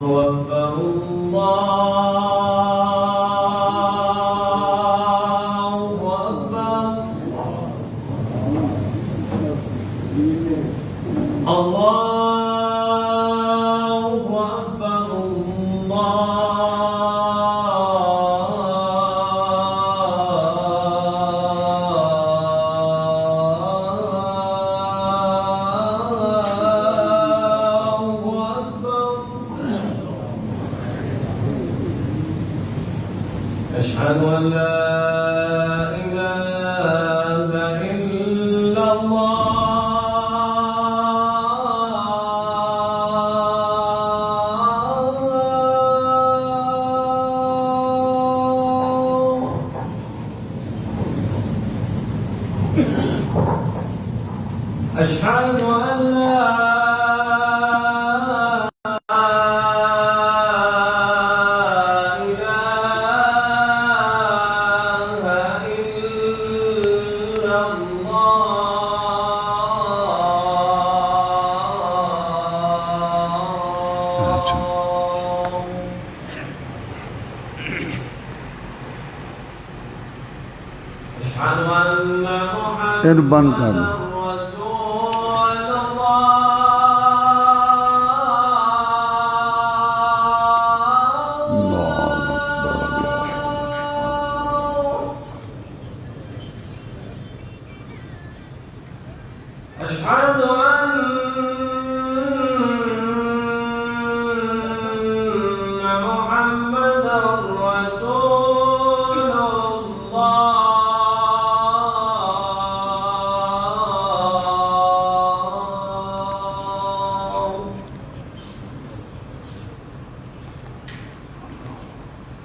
أكبر الله أكبر الله أكبر أشهد أن لا إله إلا الله أشهد أن لا بند کر دو أشهد أن محمدا رسول الله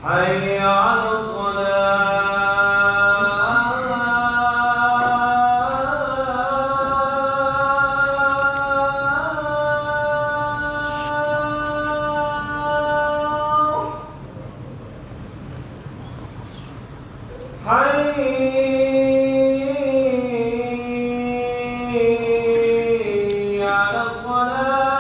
حي على حي على الصلاة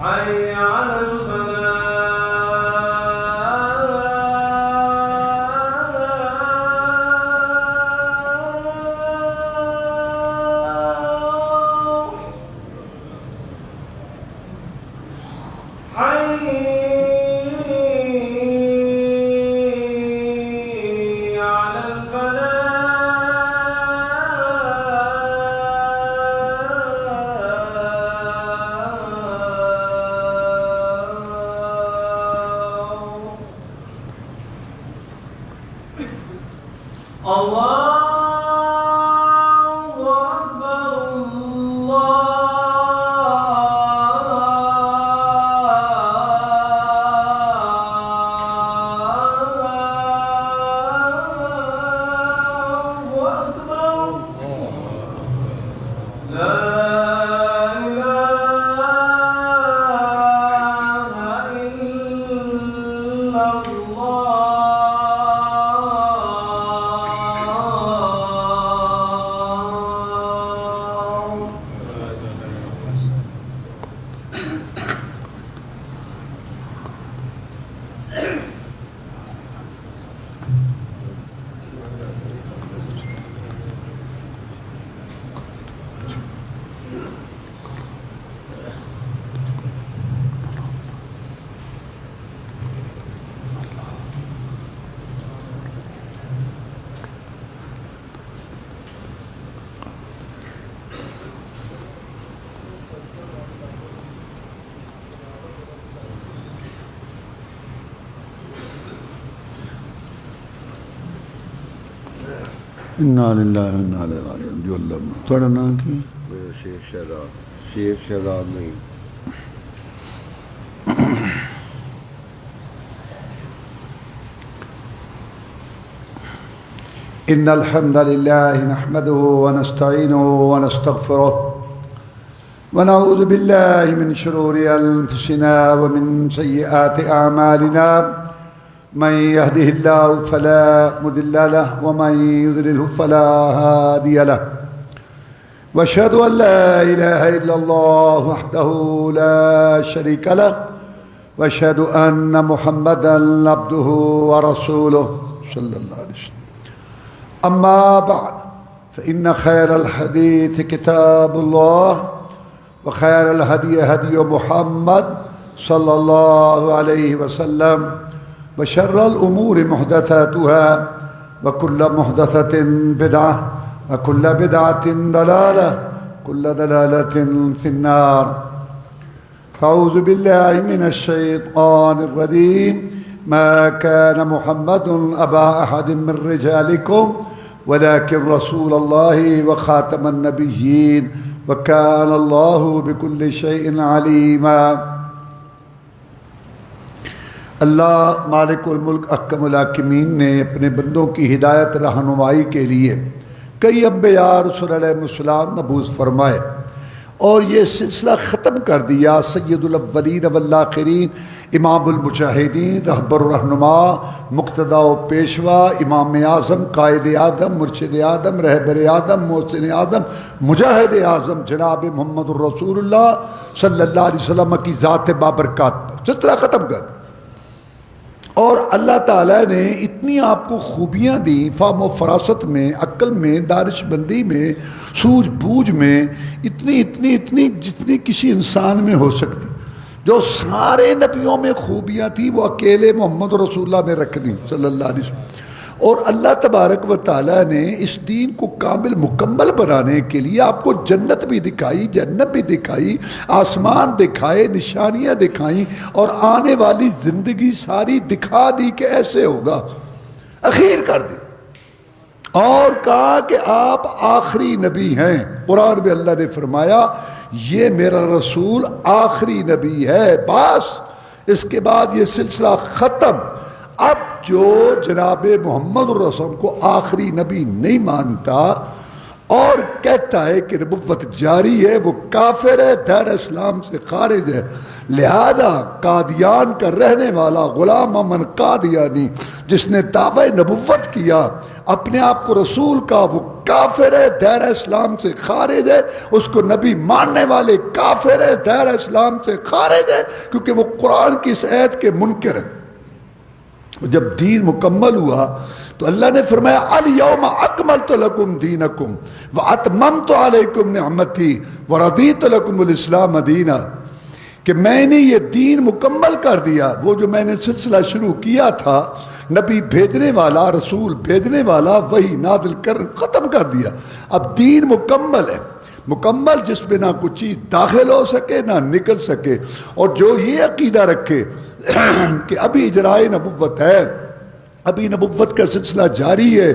حي على الفلاح حي على الفلاح الله أكبر الله أكبر لا إله إلا الله انا للہ و انا الیہ راجعون جو اللہ تھوڑا نام کی میرا شیخ شہزاد نہیں ان الحمد لله نحمده ونستعينه ونستغفره ونعوذ بالله من شرور انفسنا ومن سيئات اعمالنا من يهده الله فلا مضل له ومن يضلله فلا هادي له واشهد ان لا اله الا الله وحده لا شريك له واشهد ان محمدا عبده ورسوله صلى الله عليه وسلم. اما بعد فان خير الحديث كتاب الله وخير الهدي هدي محمد صلى الله عليه وسلم وشر الأمور محدثاتها وكل محدثة بدعة وكل بدعة ضلالة كل ضلالة في النار. أعوذ بالله من الشيطان الرجيم. ما كان محمد أبا أحد من رجالكم ولكن رسول الله وخاتم النبيين وكان الله بكل شيء عليما. اللہ مالک الملک احکم الحاکمین نے اپنے بندوں کی ہدایت رہنمائی کے لیے کئی انبیاء رسول علیہ السلام مبعوث فرمائے اور یہ سلسلہ ختم کر دیا. سید الاولین والآخرین، امام المجاہدین، رہبر الرہنما، مقتدی و پیشوا، امام اعظم، قائد اعظم، مرشد اعظم، رہبر اعظم، محسن اعظم، مجاہد اعظم جناب محمد الرسول اللہ صلی اللہ علیہ وسلم کی ذات بابرکات پر سلسلہ ختم کر. اور اللہ تعالیٰ نے اتنی آپ کو خوبیاں دیں، فہم و فراست میں، عقل میں، دانش مندی میں، سوجھ بوجھ میں، اتنی جتنی کسی انسان میں ہو سکتی، جو سارے نبیوں میں خوبیاں تھیں وہ اکیلے محمد رسول اللہ میں رکھ دیں صلی اللہ علیہ وسلم. اور اللہ تبارک و تعالیٰ نے اس دین کو کامل مکمل بنانے کے لیے آپ کو جنت بھی دکھائی، جنت بھی دکھائی، آسمان دکھائے، نشانیاں دکھائیں اور آنے والی زندگی ساری دکھا دی کہ ایسے ہوگا. اخیر کر دی اور کہا کہ آپ آخری نبی ہیں. قرآن میں اللہ نے فرمایا یہ میرا رسول آخری نبی ہے، بس اس کے بعد یہ سلسلہ ختم. اب جو جناب محمد الرسول کو آخری نبی نہیں مانتا اور کہتا ہے کہ نبوت جاری ہے، وہ کافر ہے، دیر اسلام سے خارج ہے. لہذا قادیان کا رہنے والا غلام احمد قادیانی جس نے دعوی نبوت کیا، اپنے آپ کو رسول کا، وہ کافر ہے، دیر اسلام سے خارج ہے. اس کو نبی ماننے والے کافر ہے، دیر اسلام سے خارج ہے، کیونکہ وہ قرآن کی اس آیت کے منکر ہے. جب دین مکمل ہوا تو اللہ نے فرمایا الیوم اکملت لکم دینکم واتممت علیکم نعمتی ورضیت لکم الاسلام دینا، کہ میں نے یہ دین مکمل کر دیا. وہ جو میں نے سلسلہ شروع کیا تھا، نبی بھیجنے والا، رسول بھیجنے والا، وہی نازل کر ختم کر دیا. اب دین مکمل ہے، مکمل جس میں نہ کچھ چیز داخل ہو سکے نہ نکل سکے. اور جو یہ عقیدہ رکھے کہ ابھی اجرائے نبوت ہے، ابھی نبوت کا سلسلہ جاری ہے،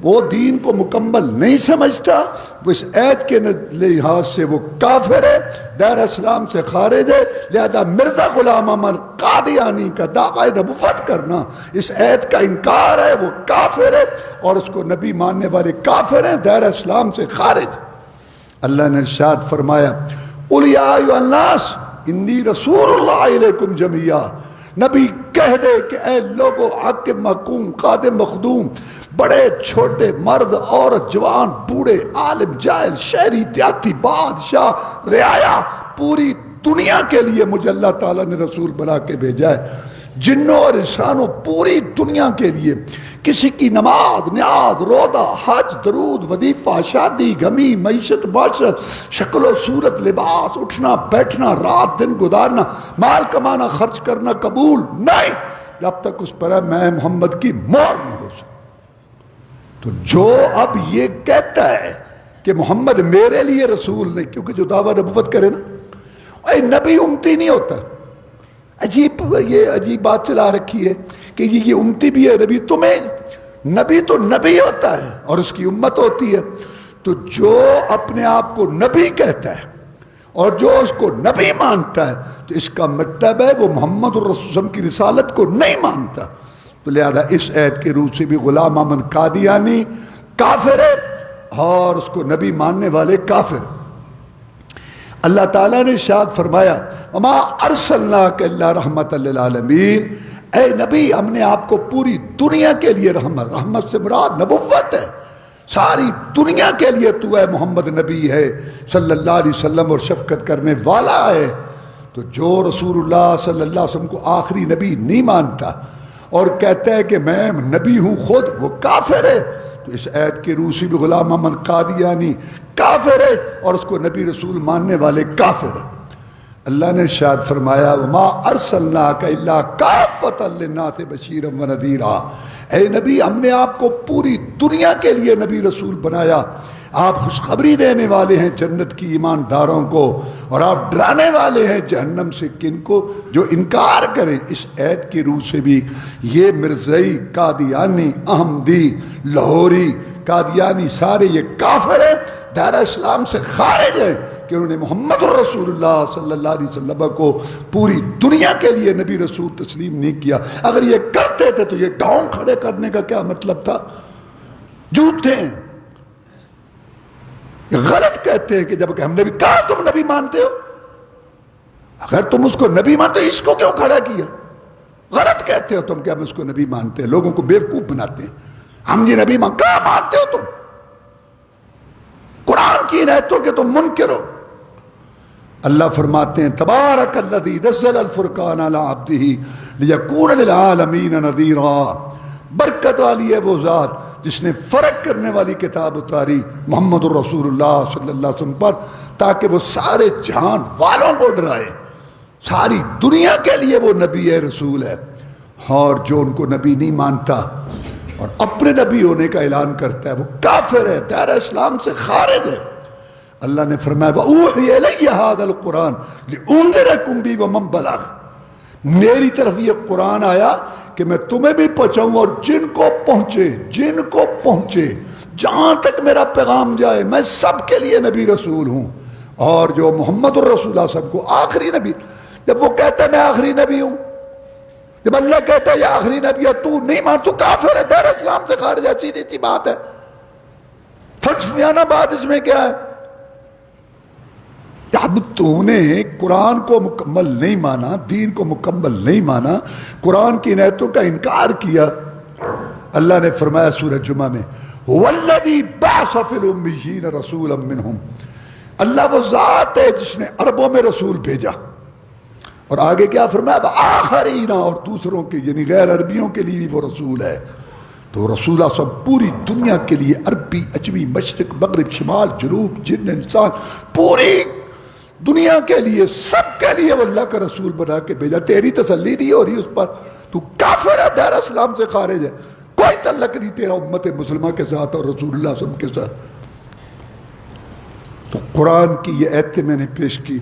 وہ دین کو مکمل نہیں سمجھتا، وہ اس عید کے لحاظ سے وہ کافر ہے، دیر اسلام سے خارج ہے. لہذا مرزا غلام احمد قادیانی کا دعوی نبوت کرنا اس عید کا انکار ہے، وہ کافر ہے اور اس کو نبی ماننے والے کافر ہیں، دیر اسلام سے خارج. اللہ نے ارشاد فرمایا قل یا ایھا الناس انی رسول اللہ علیکم جمیعا. نبی کہہ دے کہ اے لوگو، حاکم، محکوم، خادم، مخدوم، بڑے چھوٹے، مرد، عورت، جوان، بوڑھے، عالم، جاہل، شہری، دیہاتی، بادشاہ، رعایا، پوری دنیا کے لیے مجھے اللہ تعالیٰ نے رسول بنا کے بھیجا ہے. جنوں اور انسانوں، پوری دنیا کے لیے. کسی کی نماز، نیاز، روزہ، حج، درود، وظیفہ، شادی، غمی، معیشت، معاشرت، شکل و صورت، لباس، اٹھنا بیٹھنا، رات دن گزارنا، مال کمانا، خرچ کرنا قبول نہیں جب تک اس پر میں محمد کی مہر نہ ہو سکے. تو جو اب یہ کہتا ہے کہ محمد میرے لیے رسول نہیں، کیونکہ جو دعویٰ نبوت کرے نا، اے نبی امتی نہیں ہوتا. یہ عجیب بات چلا رکھی ہے کہ یہ امتی بھی ہے نبی. تمہیں نبی تو نبی ہوتا ہے اور اس کی امت ہوتی ہے. تو جو اپنے آپ کو نبی کہتا ہے اور جو اس کو نبی مانتا ہے تو اس کا مطلب ہے وہ محمد الرسول کی رسالت کو نہیں مانتا. تو لہذا اس عید کے روح سے بھی غلام احمد قادیانی کافر ہے اور اس کو نبی ماننے والے کافر. اللہ تعالیٰ نے ارشاد فرمایا وما ارسلناک الا رحمۃ للعالمین، اے نبی ہم نے آپ کو پوری دنیا کے لیے رحمت، رحمت سے مراد نبوت ہے، ساری دنیا کے لیے تو اے محمد نبی ہے صلی اللہ علیہ وسلم اور شفقت کرنے والا ہے۔ تو جو رسول اللہ صلی اللہ علیہ وسلم کو آخری نبی نہیں مانتا اور کہتا ہے کہ میں نبی ہوں خود، وہ کافر ہے۔ تو اس آیت کے روسی بھی غلام محمد قادیانی کافر ہے اور اس کو نبی رسول ماننے والے کافر ہیں۔ اللہ نے ارشاد فرمایا وما ارسلناک الا کافۃ للناس بشیرا ونذیرا، اے نبی ہم نے آپ کو پوری دنیا کے لیے نبی رسول بنایا، آپ خوشخبری دینے والے ہیں جنت کی ایمانداروں کو اور آپ ڈرانے والے ہیں جہنم سے کن کو جو انکار کریں۔ اس عید کی روح سے بھی یہ مرزائی، قادیانی، احمدی، لاہوری، قادیانی سارے یہ کافر ہیں، دائرہ اسلام سے خارج ہیں کہ انہوں نے محمد الرسول اللہ صلی اللہ علیہ وسلم کو پوری دنیا کے لیے نبی رسول تسلیم نہیں کیا۔ اگر یہ کرتے تھے تو یہ ڈاؤں کھڑے کرنے کا کیا مطلب تھا؟ جھوٹے ہیں، یہ غلط کہتے ہیں کہ جب کہ ہم نے بھی کہا تم نبی مانتے ہو، اگر تم اس کو نبی مانتے ہو اس کو کیوں کھڑا کیا؟ غلط کہتے ہو تم کہ ہم اس کو نبی مانتے ہیں، لوگوں کو بیوقوف بناتے ہیں۔ ہم جی نبی کہاں مانتے ہو تم؟ قرآن کی آیتوں کے تم منکر ہو۔ اللہ فرماتے ہیں تبارک الذی نزل الفرقان علی عبدہ لیکون للعالمین نذیرا، برکت والی ہے وہ ذات جس نے فرق کرنے والی کتاب اتاری محمد الرسول اللہ صلی اللہ علیہ وسلم پر تاکہ وہ سارے جہان والوں کو ڈرائے، ساری دنیا کے لیے وہ نبی ہے، رسول ہے۔ اور جو ان کو نبی نہیں مانتا اور اپنے نبی ہونے کا اعلان کرتا ہے وہ کافر ہے، دائرہ اسلام سے خارج ہے۔ اللہ نے فرمایا وَأُوحِيَ إِلَيَّ هَذَا الْقُرْآنُ لِأُنذِرَكُم بِهِ وَمَن بَلَغَ، میری طرف یہ قرآن آیا کہ میں تمہیں بھی پہنچاؤں اور جن کو پہنچے جہاں تک میرا پیغام جائے میں سب کے لیے نبی رسول ہوں۔ اور جو محمد الرسول اللہ سب کو آخری نبی، جب وہ کہتا ہے میں آخری نبی ہوں، جب اللہ کہتا ہے یہ آخری نبی ہے تو نہیں مان، تو کافر ہے، دائرہ اسلام سے خارج ہے، سیدھی سی بات ہے۔ فلسفیانہ بات اس میں کیا ہے؟ اب تو نے قرآن کو مکمل نہیں مانا، دین کو مکمل نہیں مانا، قرآن کی آیتوں کا انکار کیا۔ اللہ نے فرمایا سورہ جمعہ میں وَالَّذِي بَعْثَ فِي الْأُمِّيِّينَ رَسُولًا مِّنْهُمْ، اللہ وہ ذات ہے جس نے عربوں میں رسول بھیجا۔ اور آگے کیا فرمایا آخرین، اور دوسروں کے یعنی غیر عربیوں کے لیے بھی وہ رسول ہے۔ تو رسول اللہ سب پوری دنیا کے لیے، عربی، عجمی، مشرق، مغرب، شمال، جنوب، جن، انسان، پوری دنیا کے لیے، سب کے لیے وہ اللہ کا رسول بنا کے بھیجا۔ تیری تسلی نہیں ہو رہی اس پر، تو کافر ہے، دائرہ اسلام سے خارج ہے، کوئی تعلق نہیں تیرا امت مسلمہ کے ساتھ اور رسول اللہ صلی اللہ علیہ وسلم کے ساتھ۔ تو قرآن کی یہ آیتیں میں نے پیش کی،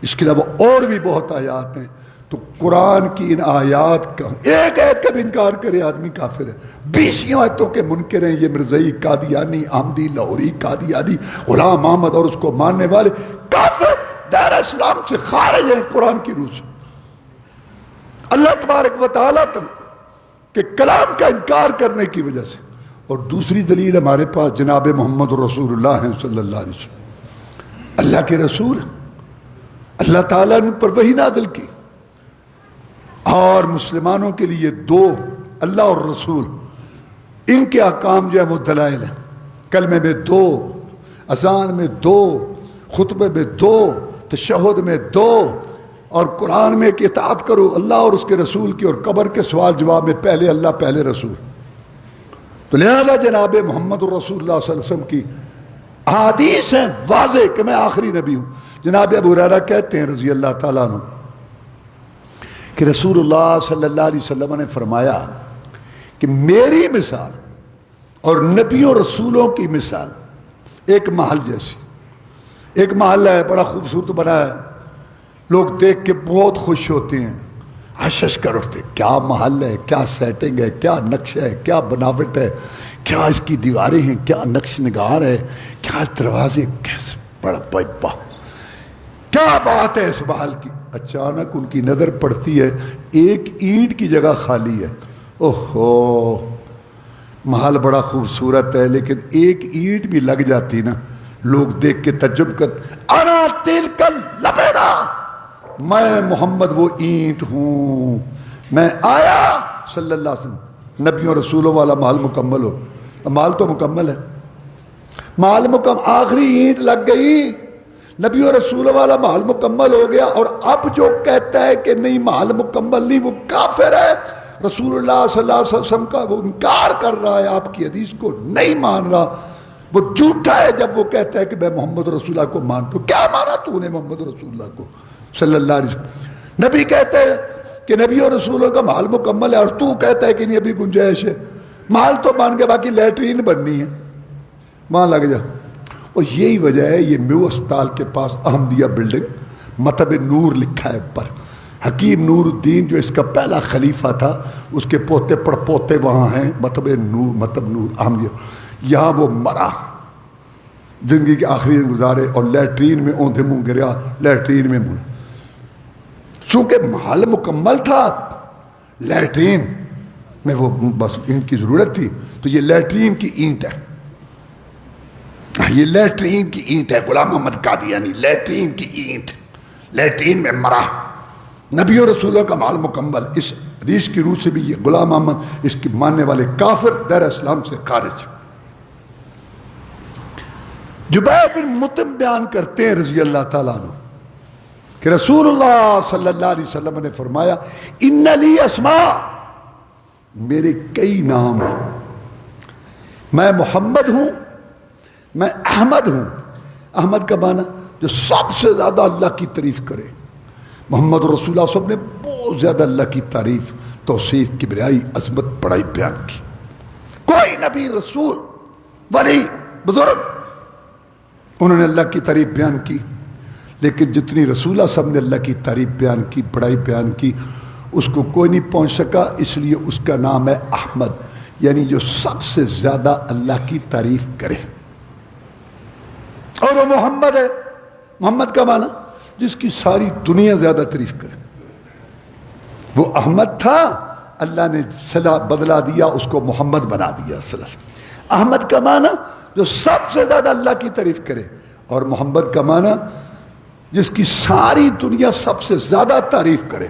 اس کے علاوہ اور بھی بہت آیات ہیں۔ تو قرآن کی ان آیات کا ایک آیت کا بھی انکار کرے آدمی کافر ہے۔ 20 آیتوں کے منکر ہیں یہ مرزائی، قادیانی، احمدی، لاہوری، قادیانی، غلام احمد اور اس کو ماننے والے کافر، دائرہ اسلام سے خارج ہیں قرآن کی روح سے۔ اللہ تبارک و تعالیٰ کے کلام کا انکار کرنے کی وجہ سے۔ اور دوسری دلیل ہمارے پاس جناب محمد رسول اللہ ہیں صلی اللہ علیہ وسلم، اللہ کے رسول ہیں، اللہ تعالیٰ نے پر وحی نازل کی۔ اور مسلمانوں کے لیے 2 اللہ اور رسول، ان کے احکام جو ہے وہ دلائل ہیں۔ کلمے میں 2، اذان میں 2، خطبے میں 2، تشہد میں 2، اور قرآن میں کہ اطاعت کرو اللہ اور اس کے رسول کی، اور قبر کے سوال جواب میں پہلے اللہ پہلے رسول۔ تو لہذا جناب محمد الرسول اللہ صلی اللہ علیہ وسلم کی احادیث ہیں واضح کہ میں آخری نبی ہوں۔ جناب ابو ہریرہ کہتے ہیں رضی اللہ تعالیٰ عنہ کہ رسول اللہ صلی اللہ علیہ وسلم نے فرمایا کہ میری مثال اور نبیوں رسولوں کی مثال ایک محل جیسی۔ ایک محل ہے، بڑا خوبصورت بنا ہے، لوگ دیکھ کے بہت خوش ہوتے ہیں، حشش کر اٹھتے، کیا محل ہے، کیا سیٹنگ ہے، کیا نقشہ ہے، کیا بناوٹ ہے، کیا اس کی دیواریں ہیں، کیا نقش نگار ہے، کیا اس دروازے، کیسے بڑا پائپا، کیا بات ہے اس محل کی۔ اچانک ان کی نظر پڑتی ہے ایک اینٹ کی جگہ خالی ہے۔ اوہو، محل بڑا خوبصورت ہے لیکن ایک اینٹ بھی لگ جاتی نا، لوگ دیکھ کے تعجب کرتے، انا تلک اللبنہ، میں محمد وہ اینٹ ہوں میں آیا صلی اللہ علیہ وسلم، نبیوں رسولوں والا مال مکمل ہو، مال تو مکمل ہے، مال مکمل، آخری اینٹ لگ گئی، نبی و رسول والا مال مکمل ہو گیا، اور اب جو کہتا ہے کہ نہیں مال مکمل نہیں وہ کافر ہے، رسول اللہ صلی اللہ علیہ وسلم کا وہ انکار کر رہا ہے، آپ کی حدیث کو نہیں مان رہا، وہ جھوٹا ہے جب وہ کہتا ہے کہ میں محمد رسول اللہ کو مانتا ہوں۔ کیا مانا تو نے محمد رسول اللہ کو صلی اللہ علیہ وسلم؟ نبی کہتے ہیں کہ نبی اور رسولوں کا مال مکمل ہے، اور تو کہتا ہے کہ نہیں ابھی گنجائش ہے، مال تو مان کے باقی لیٹرین بننی ہے، وہاں لگ جا۔ اور یہی وجہ ہے یہ میو اسپتال کے پاس احمدیہ بلڈنگ مطب نور لکھا ہے اوپر، حکیم نور الدین جو اس کا پہلا خلیفہ تھا اس کے پوتے پڑپوتے وہاں ہیں، مطب نور احمدیہ، یہاں وہ مرا، زندگی کے آخری دن گزارے، اور لیٹرین میں اوندھے منہ گریا، لیٹرین میں منہ، چونکہ محل مکمل تھا لیٹرین میں وہ بس ان کی ضرورت تھی، تو یہ لیٹرین کی اینٹ ہے، یہ لیٹرین کی اینٹ ہے، غلام محمد قادیانی لیٹرین کی اینٹ، لیٹرین میں مرا، نبی و رسولوں کا مال مکمل۔ اس حدیث کی روح سے بھی یہ غلام محمد اس کی ماننے والے کافر، دیر اسلام سے خارج۔ جبیر بن مطعم بیان کرتے ہیں رضی اللہ تعالیٰ عنہ کہ رسول اللہ صلی اللہ علیہ وسلم نے فرمایا ان لی اسماء، میرے کئی نام ہیں، میں محمد ہوں، میں احمد ہوں۔ احمد کا معنی جو سب سے زیادہ اللہ کی تعریف کرے، محمد رسول اللہ صلی اللہ علیہ وسلم نے بہت زیادہ اللہ کی تعریف، توصیف، کبریائی، عظمت، بڑائی بیان کی۔ کوئی نبی، رسول، ولی، بزرگ انہوں نے اللہ کی تعریف بیان کی، لیکن جتنی رسول اللہ صلی اللہ علیہ وسلم نے اللہ کی تعریف بیان کی، بڑائی بیان کی، اس کو کوئی نہیں پہنچ سکا، اس لیے اس کا نام ہے احمد، یعنی جو سب سے زیادہ اللہ کی تعریف کرے۔ اور وہ محمد ہے، محمد کا معنی جس کی ساری دنیا زیادہ تعریف کرے۔ وہ احمد تھا، اللہ نے صلاح بدلا دیا، اس کو محمد بنا دیا صلی اللہ علیہ وسلم۔ احمد کا معنی جو سب سے زیادہ اللہ کی تعریف کرے، اور محمد کا معنی جس کی ساری دنیا سب سے زیادہ تعریف کرے۔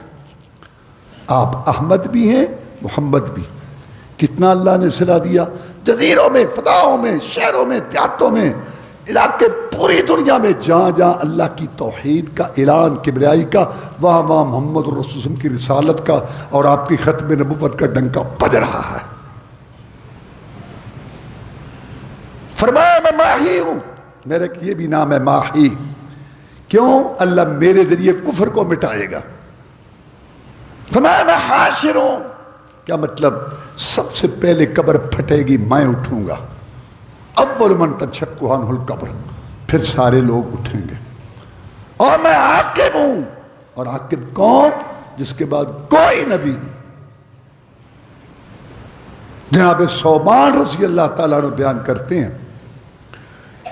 آپ احمد بھی ہیں، محمد بھی۔ کتنا اللہ نے صلاح دیا، جزیروں میں، فضاؤں میں، شہروں میں، دیہاتوں میں، علاقے، پوری دنیا میں جہاں جہاں اللہ کی توحید کا اعلان، کبریائی کا، وہاں وہاں محمد رسول اللہ کی رسالت کا اور آپ کی ختم نبوت کا ڈنکا بج رہا ہے۔ فرمایا میں ماہی ہوں، میرا یہ بھی نام ہے ماہی، کیوں؟ اللہ میرے ذریعے کفر کو مٹائے گا۔ فرمایا میں حاشر ہوں، کیا مطلب؟ سب سے پہلے قبر پھٹے گی، میں اٹھوں گا، اول من تنشق عنہ القبر، پھر سارے لوگ اٹھیں گے، اور میں عاقب ہوں، اور عاقب کون؟ جس کے بعد کوئی نبی نہیں۔ جناب ثوبان رضی اللہ تعالیٰ عنہ بیان کرتے ہیں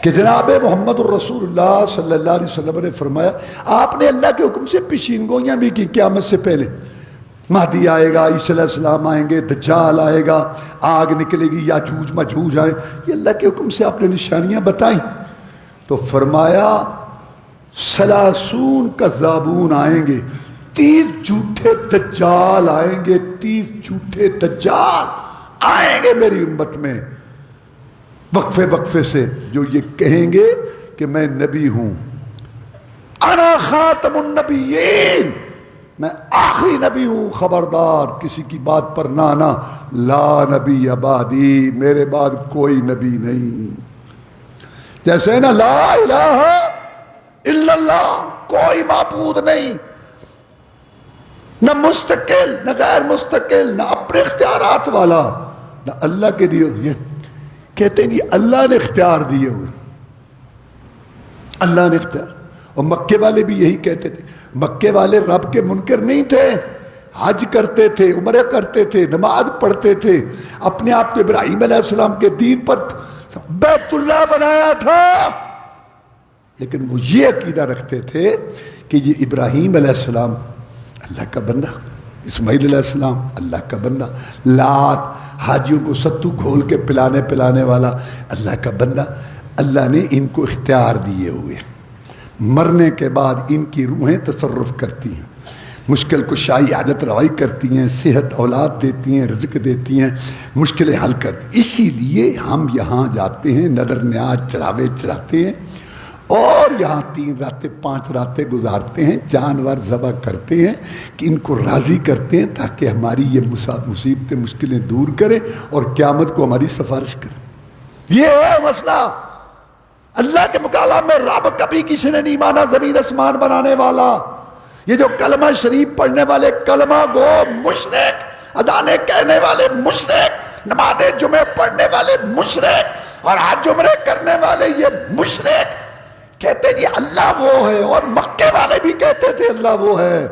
کہ جناب محمد الرسول اللہ صلی اللہ علیہ وسلم نے فرمایا آپ نے اللہ کے حکم سے پیشین گوئیاں بھی کی قیامت سے پہلے، مہدی آئے گا، عیسی علیہ السلام آئیں گے، دجال آئے گا، آگ نکلے گی، یاجوج ماجوج آئے، یہ اللہ کے حکم سے آپ نے نشانیاں بتائیں۔ تو فرمایا 30 کذابون آئیں گے، 30 جھوٹے دجال آئیں گے، 30 جھوٹے دجال آئیں گے میری امت میں، وقفے وقفے سے، جو یہ کہیں گے کہ میں نبی ہوں، انا خاتم النبیین، میں آخری نبی ہوں، خبردار کسی کی بات پر نہ آنا، لا نبی بعدی، میرے بعد کوئی نبی نہیں۔ جیسے نا لا الہ الا اللہ، کوئی معبود نہیں، نہ مستقل نہ غیر مستقل، نہ اپنے اختیارات والا، نہ اللہ کے دیے ہوئے۔ کہتے ہیں یہ اللہ نے اختیار دیے ہوئے، اللہ نے اختیار۔ اور مکے والے بھی یہی کہتے تھے، مکے والے رب کے منکر نہیں تھے، حج کرتے تھے، عمرہ کرتے تھے، نماز پڑھتے تھے، اپنے آپ کو ابراہیم علیہ السلام کے دین پر بیت اللہ بنایا تھا، لیکن وہ یہ عقیدہ رکھتے تھے کہ یہ ابراہیم علیہ السلام اللہ کا بندہ، اسماعیل علیہ السلام اللہ کا بندہ، لات حاجیوں کو ستو گھول کے پلانے والا اللہ کا بندہ، اللہ نے ان کو اختیار دیے ہوئے، مرنے کے بعد ان کی روحیں تصرف کرتی ہیں، مشکل کشائی عادت روائی کرتی ہیں، صحت اولاد دیتی ہیں، رزق دیتی ہیں، مشکلیں حل کرتی ہیں۔ اسی لیے ہم یہاں جاتے ہیں، نظر نیاز چڑھاوے چڑھاتے ہیں اور یہاں 3 راتیں 5 راتیں گزارتے ہیں، جانور ذبح کرتے ہیں کہ ان کو راضی کرتے ہیں تاکہ ہماری یہ مصیبتیں مشکلیں دور کریں اور قیامت کو ہماری سفارش کریں۔ یہ ہے مسئلہ۔ اللہ کے مقابلہ میں رب کبھی کسی نے نہیں مانا، زمین آسمان بنانے والا۔ یہ جو کلمہ شریف پڑھنے والے کلمہ گو مشرک، ادانے کہنے والے مشرک، نماز جمعہ پڑھنے والے مشرک اور حج عمرے کرنے والے یہ مشرک کہتے جی اللہ وہ ہے، اور مکے والے بھی کہتے تھے اللہ وہ ہے۔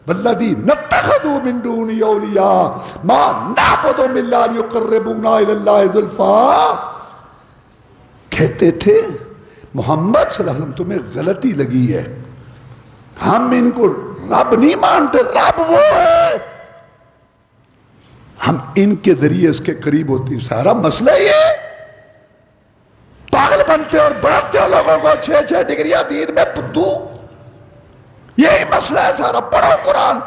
والذی نتخذوا من دونہ اولیاء ما نعبدهم الا لیقربونا الی اللہ زلفیٰ۔ کہتے تھے محمد صلی اللہ علیہ وسلم تمہیں غلطی لگی ہے، ہم ان کو رب نہیں مانتے، رب وہ ہے، ہم ان کے ذریعے اس کے قریب ہوتی ہیں۔ سارا مسئلہ یہ پاگل بنتے اور بڑھتے ہو لوگوں کو 6 ڈگریاں دین میں پدو، یہی مسئلہ ہے سارا۔ پڑھو قرآن۔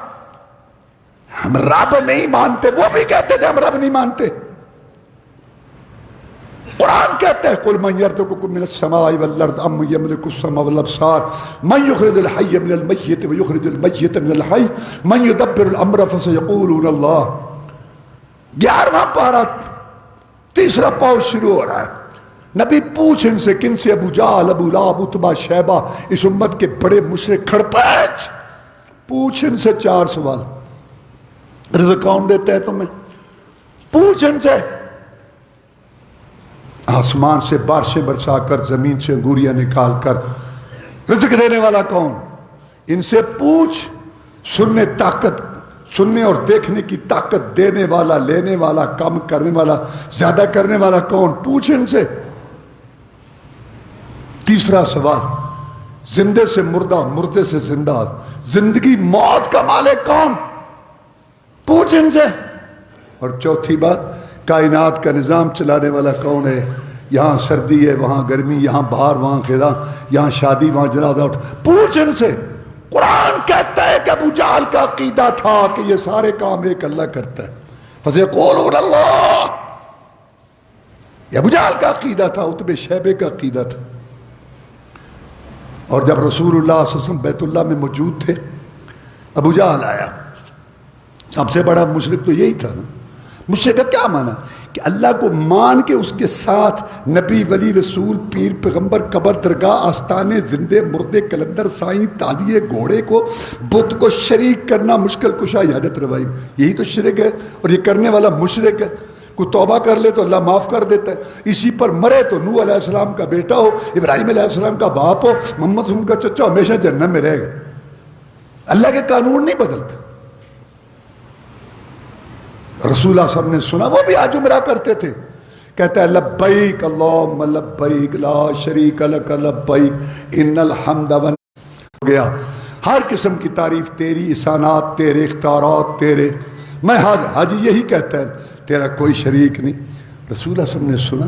ہم رب نہیں مانتے، وہ بھی کہتے تھے ہم رب نہیں مانتے۔ قرآن کہتا ہے قل من یرزقکم من السماء والارض ام یملک السمع والابصار من یخرج الحی من المیت ویخرج المیت من الحی من یدبر الامر فسیقولون اللہ۔ 11واں پارہ 3 پاؤ شروع ہو رہا ہے۔ نبی پوچھ ان سے، کن سے؟ ابو جہل، ابو لہب، عتبہ، شیبہ، اس امت کے بڑے مشرک کھڑپیچ۔ پوچھ ان سے 4 سوال۔ رزق کون دیتا ہے تمہیں؟ پوچھ ان سے۔ آسمان سے بارشیں برسا کر، زمین سے انگوریاں نکال کر رزق دینے والا کون؟ ان سے پوچھ۔ سننے اور دیکھنے کی طاقت دینے والا، لینے والا، کم کرنے والا، زیادہ کرنے والا کون؟ پوچھ ان سے۔ 3 سوال، زندے سے مردہ، مردے سے زندہ، زندگی موت کا مالک کون؟ پوچھ ان سے۔ اور 4تھی بات، کائنات کا نظام چلانے والا کون ہے؟ یہاں سردی ہے، وہاں گرمی، یہاں بہار، وہاں خزاں، یہاں شادی، وہاں جنازہ اٹھ۔ پوچھ ان سے۔ قرآن کہتا ہے کہ ابو جہل کا عقیدہ تھا کہ یہ سارے کام ایک اللہ کرتا ہے، فسیقولون اللہ۔ یہ ابو جہل کا عقیدہ تھا، عتبہ شیبہ کا عقیدہ تھا۔ اور جب رسول اللہ صلی اللہ علیہ وسلم بیت اللہ میں موجود تھے، ابو جہل آیا۔ سب سے بڑا مشرک تو یہی تھا نا۔ مشرک کا کیا معنی؟ کہ اللہ کو مان کے اس کے ساتھ نبی، ولی، رسول، پیر، پیغمبر، قبر، درگاہ، آستانے، زندے، مردے، کلندر، سائیں، تازیے، گھوڑے کو، بت کو شریک کرنا، مشکل کشا، عادت روائی، یہی تو شرک ہے۔ اور یہ کرنے والا مشرک ہے۔ کوئی توبہ کر لے تو اللہ معاف کر دیتا ہے، اسی پر مرے تو نوح علیہ السلام کا بیٹا ہو، ابراہیم علیہ السلام کا باپ ہو، محمد صلی اللہ علیہ وسلم کا چچا، ہمیشہ جنت میں رہے گا۔ اللہ کے قانون نہیں بدلتے۔ رسول اللہ صلی اللہ علیہ وسلم نے سنا، وہ بھی حج عمرہ کرتے تھے۔ کہتا ہے لبیک اللہم لبیک لا شریک لک لبیک ان الحمد و ہو گیا، ہر قسم کی تعریف تیری، احسانات تیرے، اختیارات تیرے، میں حج یہی کہتا ہے تیرا کوئی شریک نہیں۔ رسول اللہ صلی اللہ علیہ وسلم نے سنا،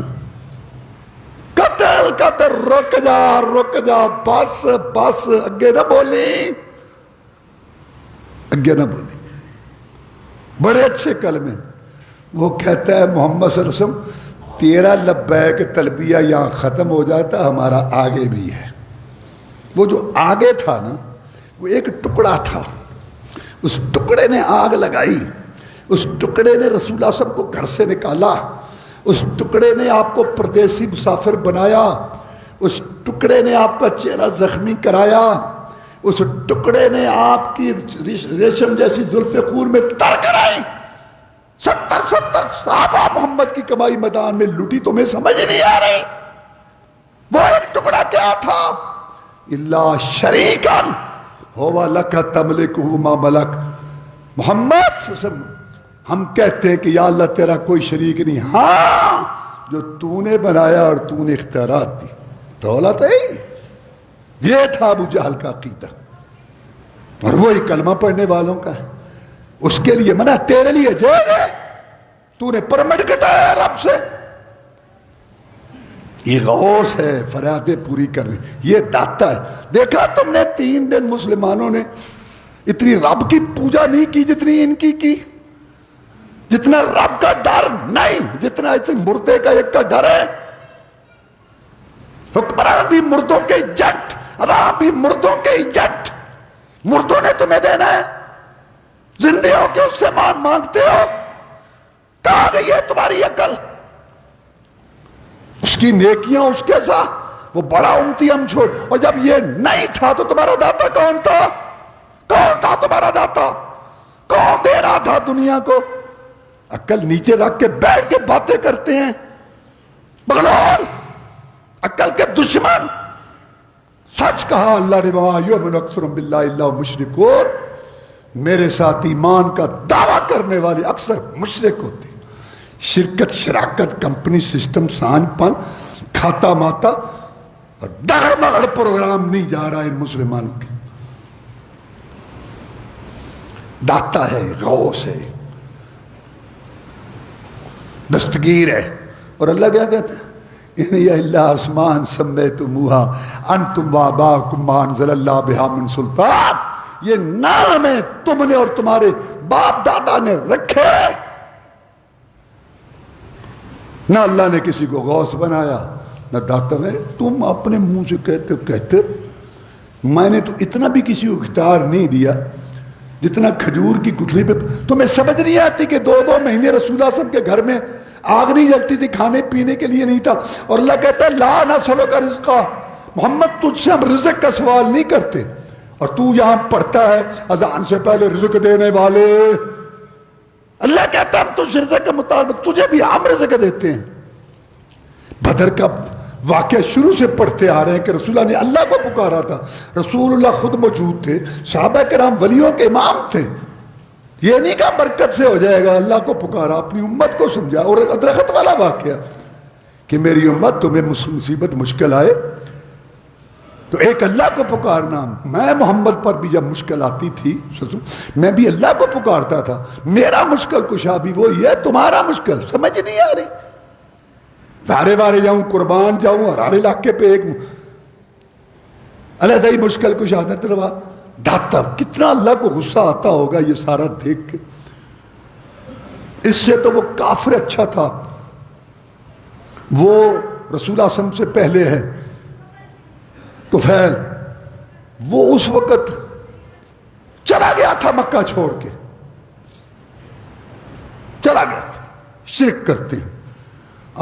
قتل رک جا بس بس، اگے نہ بولی، اگے نہ بولی۔ بڑے اچھے کلمے۔ وہ کہتا ہے محمد صلی اللہ علیہ وسلم تیرا لبیک تلبیہ یہاں ختم ہو جاتا، ہمارا آگے بھی ہے۔ وہ جو آگے تھا نا، وہ ایک ٹکڑا تھا، اس ٹکڑے نے آگ لگائی، اس ٹکڑے نے رسول اللہ صلی اللہ علیہ وسلم کو گھر سے نکالا، اس ٹکڑے نے آپ کو پردیسی مسافر بنایا، اس ٹکڑے نے آپ کا چہرہ زخمی کرایا، اس ٹکڑے نے آپ کی ریشم جیسی زلف خون میں تر کرائی۔ 70 صحابہ محمد کی کمائی میدان میں لٹی، تمہیں سمجھ نہیں آ رہی؟ وہ ایک ٹکڑا کیا تھا؟ اللہ شریکن ہوا لک تملکہ ما ملک۔ محمد صلی اللہ علیہ وسلم، ہم کہتے ہیں کہ یا اللہ تیرا کوئی شریک نہیں، ہاں جو تو نے بنایا اور تو نے اختیارات دی۔ رولا تھا یہ تھا ابو جہل کا عقیدہ، اور وہی کلمہ پڑھنے والوں کا ہے۔ اس کے لیے منع، تیرے لیے جائز ہے، تو نے پرمٹ کٹایا رب سے۔ یہ غوث ہے، فریادیں پوری کرنے، یہ داتا ہے۔ دیکھا تم نے 3 دن مسلمانوں نے اتنی رب کی پوجا نہیں کی جتنی ان کی، جتنا رب کا ڈر نہیں، جتنا مردے کا ایک کا ڈر ہے۔ حکمران بھی مردوں کے ایجنٹ، عوام بھی مردوں کے ایجنٹ، مردوں نے تمہیں دینا ہے، زندے ہو کے اس سے مانگتے ہو، کہاں گئی ہے تمہاری عقل؟ اس کی نیکیاں اس کے ساتھ وہ بڑا امتی ہم چھوڑ، اور جب یہ نہیں تھا تو تمہارا داتا کون تھا؟ کون تھا تمہارا داتا؟ کون دے رہا تھا دنیا کو؟ عقل نیچے رکھ کے بیٹھ کے باتیں کرتے ہیں بغلول، عقل کے دشمن۔ سچ کہا اللہ نے، وَمَا يُؤْمِنُ أَكْثَرُهُم بِاللَّهِ إِلَّا هُمْ مُشْرِكُونَ، میرے ساتھ ایمان کا دعویٰ کرنے والے اکثر مشرک ہوتے ہیں۔ شرکت، شراکت، کمپنی سسٹم، سانج پن، کھاتا ماتا اور ڈگڑ مگڑ پروگرام نہیں جا رہا ان مسلمانوں کے۔ داتا ہے، غوث ہے، دستگیر ہے، اور اللہ کیا کہتا ہے؟ ان یا اللہ اسمان سمیتموها انتم وآباؤکم ما انزل اللہ بہا من سلطان، یہ نام ہے تم نے اور تمہارے باپ دادا نے رکھے، نہ اللہ نے کسی کو غوث بنایا نہ داتا ہے۔ تم اپنے منہ سے کہتے میں نے تو اتنا بھی کسی کو اختیار نہیں دیا جتنا کھجور کی گٹھلی پہ۔ تمہیں سمجھ نہیں آتی کہ 2 مہینے رسول اللہ صلی اللہ علیہ وسلم کے گھر میں آگ نہیں جلتی تھی، کھانے پینے کے لیے نہیں تھا، اور اللہ کہتا ہے لا نسألک رزقا، محمد تجھ سے ہم رزق کا سوال نہیں کرتے، اور تو یہاں پڑھتا ہے اذان سے پہلے رزق دینے والے۔ اللہ کہتا ہے ہم تجھ رزق کے مطابق تجھے بھی ہم رزق دیتے ہیں۔ بدر کا واقعہ شروع سے پڑھتے آ رہے ہیں کہ رسول اللہ نے اللہ کو پکارا تھا، رسول اللہ خود موجود تھے، صحابہ کرام ولیوں کے امام تھے، یہ نہیں کہا برکت سے ہو جائے گا، اللہ کو پکارا، اپنی امت کو سمجھا۔ اور درخت والا واقعہ کہ میری امت تمہیں مصیبت مشکل آئے تو ایک اللہ کو پکارنا۔ میں محمد پر بھی جب مشکل آتی تھی میں بھی اللہ کو پکارتا تھا، میرا مشکل کشا بھی وہی ہے، تمہارا مشکل سمجھ نہیں آ رہی۔ وارے وارے جاؤں، قربان جاؤں، اور ہر علاقے پہ ایک علیحدہ ہی مشکل کشا تروا داتا۔ کتنا اللہ کو غصہ آتا ہوگا یہ سارا دیکھ کے۔ اس سے تو وہ کافر اچھا تھا، وہ رسول اللہ صلی اللہ علیہ وسلم سے پہلے ہے طفیل، وہ اس وقت چلا گیا تھا مکہ چھوڑ کے، چلا گیا تھا، شرک کرتے ہیں۔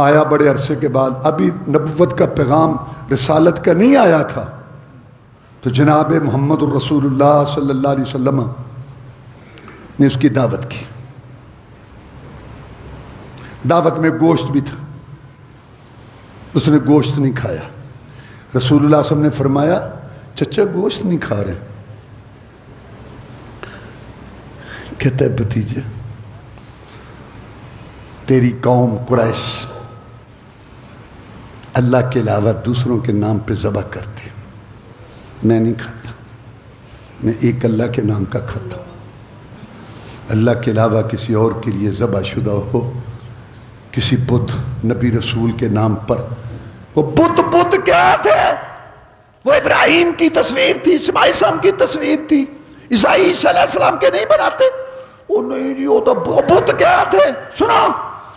آیا بڑے عرصے کے بعد، ابھی نبوت کا پیغام رسالت کا نہیں آیا تھا، تو جناب محمد الرسول اللہ صلی اللہ علیہ وسلم نے اس کی دعوت کی۔ دعوت میں گوشت بھی تھا، اس نے گوشت نہیں کھایا۔ رسول اللہ صلی اللہ علیہ وسلم نے فرمایا چچا گوشت نہیں کھا رہے؟ کہتا ہے بھتیجے تیری قوم قریش اللہ کے علاوہ دوسروں کے نام پہ ذبح کرتے، میں نہیں کھاتا، میں ایک اللہ کے نام کا کھاتا ہوں۔ اللہ کے علاوہ کسی اور کے لیے ذبح شدہ ہو، کسی بت نبی رسول کے نام پر، وہ بت کیا تھے؟ وہ ابراہیم کی تصویر تھی، اسماعیل السلام کی تصویر تھی، عیسائی علیہ السلام کے نہیں بناتے، وہ نہیں جی، وہ تو بت کیا تھے؟ سنو،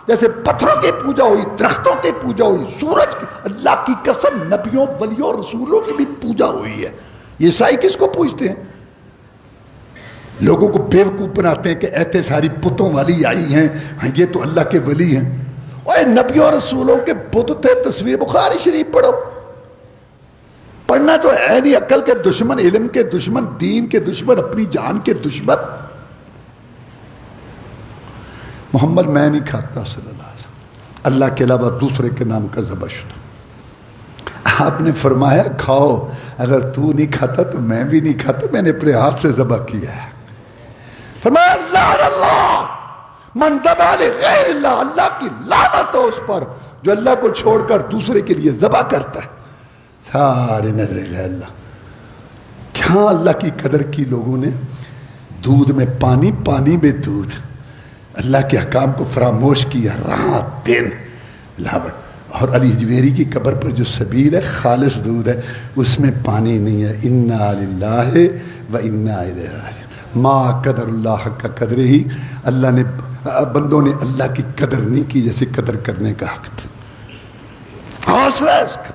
جیسے پتھروں کی پوجا ہوئی، درختوں کی پوجا ہوئی، سورج کی، اللہ کی قسم نبیوں ولیوں رسولوں کی بھی پوجا ہوئی ہے۔ یہ عیسائی کس کو پوجتے ہیں؟ لوگوں کو بیوقوف بناتے ہیں کہ ایتے ساری بتوں والی آئی ہیں، یہ تو اللہ کے ولی ہیں۔ اور نبیوں رسولوں کے بت تھے، تصویر بخاری شریف پڑھو، پڑھنا تو ہے نہیں، عقل کے دشمن، علم کے دشمن، دین کے دشمن، اپنی جان کے دشمن۔ محمد میں نہیں کھاتا صلی اللہ علیہ وسلم اللہ کے علاوہ دوسرے کے نام کا ذبح شدہ۔ آپ نے فرمایا کھاؤ، اگر تو نہیں کھاتا تو میں بھی نہیں کھاتا، میں نے اپنے ہاتھ سے ذبح کیا ہے۔ فرمایا اللہ من ذبح لغیر اللہ، اللہ کی لعنت ہو اس پر جو اللہ کو چھوڑ کر دوسرے کے لیے ذبح کرتا ہے۔ سارے نظر غیر اللہ، کیا اللہ کی قدر کی لوگوں نے؟ دودھ میں پانی، پانی میں دودھ، اللہ کے احکام کو فراموش کیا رات دن۔ اور علی جویری کی قبر پر جو سبیل ہے خالص دودھ ہے، اس میں پانی نہیں ہے۔ انا للہ و انا الیہ راجعون۔ ما قدر اللہ کا قدر ہی، اللہ نے بندوں نے اللہ کی قدر نہیں کی جیسے قدر کرنے کا حق تھا۔ حوصلہ ہے اس کا،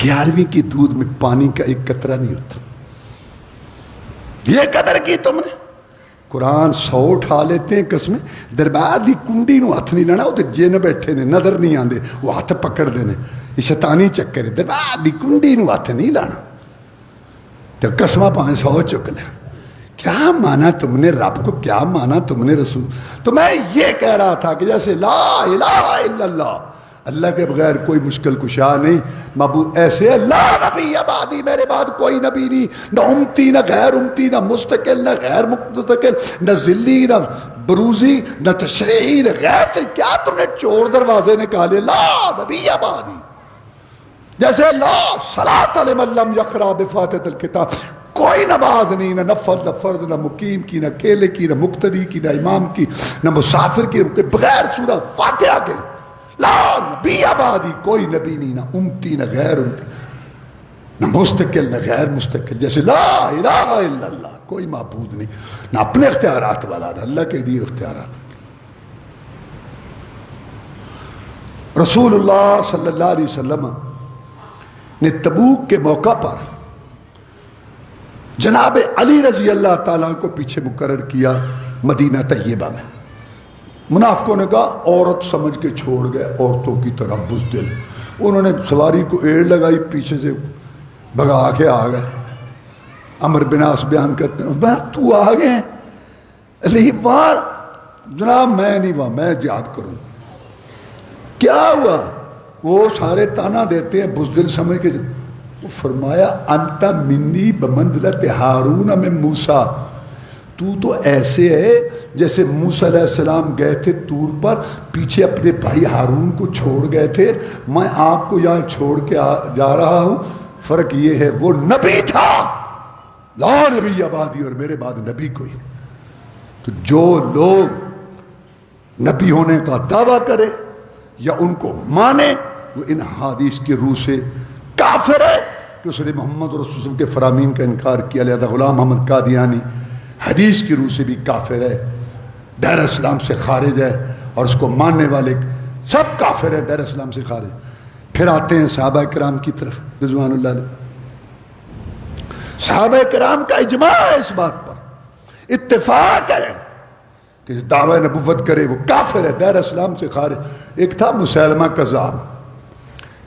11ویں کی دودھ میں پانی کا ایک قطرہ نہیں ہوتا، یہ قدر کی تم نے۔ قرآن 100 اٹھا لیتے ہیں قسمیں، دربار دی کنڈی نو ہاتھ نہیں لانا، وہ تو جن بیٹھے نے نظر نہیں آندے، وہ ہاتھ پکڑ دینے، یہ شیطانی چکر ہے، دربار دی کنڈی نو ہاتھ نہیں لانا، تو قسمہ 500 چک لے۔ کیا مانا تم نے رب کو، کیا مانا تم نے رسول؟ تو میں یہ کہہ رہا تھا کہ جیسے لا الہ الا اللہ، اللہ کے بغیر کوئی مشکل کشا نہیں، معبود ایسے ہے، لا نبی بعدی، میرے بعد کوئی نبی نہیں، نہ امتی نہ غیر امتی، نہ مستقل نہ غیر مستقل، نہ ذلی نہ بروزی نہ تشریعی نہ غیر۔ کیا تم نے چور دروازے نکالے؟ لا نبی بعدی، جیسے لا صلاۃ لمن لم یقرأ بفاتحۃ الکتاب، کوئی نماز نہیں، نہ نفل نہ فرض، نہ مقیم کی، نہ کیلے کی، نہ مقتدی کی، نہ امام کی، نہ مسافر کی، بغیر سورہ فاتحہ کے لا نبی بعدی، کوئی نبی نہیں، نہ امتی نہ غیر امتی، نہ مستقل نہ غیر مستقل، جیسے لا الہ الا اللہ، کوئی معبود نہیں، نہ اپنے اختیارات والا، نہ اللہ کے دیے اختیارات۔ رسول اللہ صلی اللہ علیہ وسلم نے تبوک کے موقع پر جناب علی رضی اللہ تعالیٰ کو پیچھے مقرر کیا مدینہ طیبہ میں۔ منافقوں نے کہا عورت سمجھ کے چھوڑ گئے، عورتوں کی طرح بزدل، انہوں نے سواری کو ایڑ لگائی، پیچھے سے بھگا کے آ گئے۔ عمر بن عاص بیان کرتے ہیں، میں تو آ گئے علی وہاں، جناب میں نہیں وہاں، میں جہاد کروں۔ کیا ہوا؟ وہ سارے تانا دیتے ہیں بزدل سمجھ کے، وہ فرمایا انت منی بمنزلت ہارون من موسیٰ، تو ایسے ہے جیسے موسیٰ علیہ السلام گئے تھے طور پر، پیچھے اپنے بھائی ہارون کو چھوڑ گئے تھے، میں آپ کو یہاں چھوڑ کے جا رہا ہوں، فرق یہ ہے وہ نبی تھا، لا نبی بعدی، اور میرے بعد نبی کوئی۔ تو جو لوگ نبی ہونے کا دعویٰ کرے یا ان کو مانے، وہ ان حدیث کے روح سے کافر ہے کہ اس نے محمد رسول اللہ کے فرامین کا انکار کیا، لہذا غلام محمد قادیانی حدیث کی روح سے بھی کافر ہے، دائرہ اسلام سے خارج ہے، اور اس کو ماننے والے سب کافر ہیں، دائرہ اسلام سے خارج۔ پھر آتے ہیں صحابہ کرام کی طرف رضوان اللہ علیہ۔ صحابہ کرام کا اجماع ہے اس بات پر، اتفاق ہے کہ جو دعوی نبوت کرے وہ کافر ہے، دائرہ اسلام سے خارج۔ ایک تھا مسیلمہ کذاب،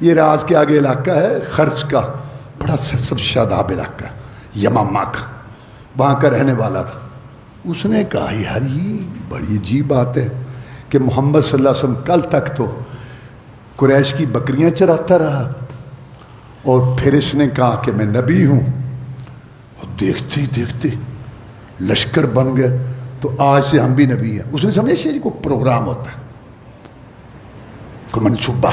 یہ راز کے آگے علاقہ ہے خرچ کا، بڑا سرسبز شاداب علاقہ، یمامہ کا، وہاں کا رہنے والا تھا۔ اس نے کہا یار یہ بڑی عجیب بات ہے کہ محمد صلی اللہ علیہ وسلم کل تک تو قریش کی بکریاں چراتا رہا، اور پھر اس نے کہا کہ میں نبی ہوں، اور دیکھتے ہی دیکھتے لشکر بن گئے، تو آج سے ہم بھی نبی ہیں۔ اس نے سمجھا کہ کوئی پروگرام ہوتا ہے، کوئی منصوبہ،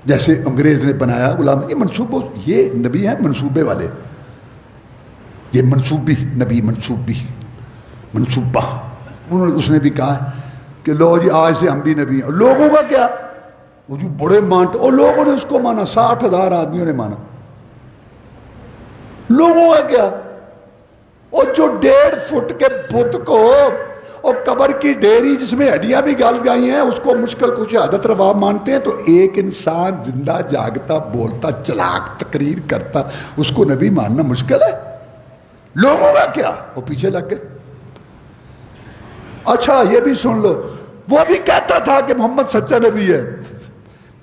جیسے انگریز نے بنایا غلام، یہ منصوبہ، یہ نبی ہیں منصوبے والے، یہ منصوبی نبی، منصوبی منصوبہ۔ اس نے بھی کہا کہ لو جی آج سے ہم بھی نبی ہیں۔ لوگوں کا کیا؟ وہ جو بڑے مانتے، اور لوگوں نے اس کو مانا، 60,000 آدمیوں نے مانا۔ لوگوں کا کیا؟ اور جو 1.5 فٹ کے بت کو، اور قبر کی ڈیری جس میں ہڈیاں بھی گل گئی ہیں، اس کو مشکل کچھ عادت روا مانتے ہیں، تو ایک انسان زندہ جاگتا بولتا چلاک تقریر کرتا، اس کو نبی ماننا مشکل ہے؟ لوگوں کا کیا؟ وہ پیچھے لگ گئے۔ اچھا یہ بھی سن لو، وہ بھی کہتا تھا کہ محمد سچا نبی ہے،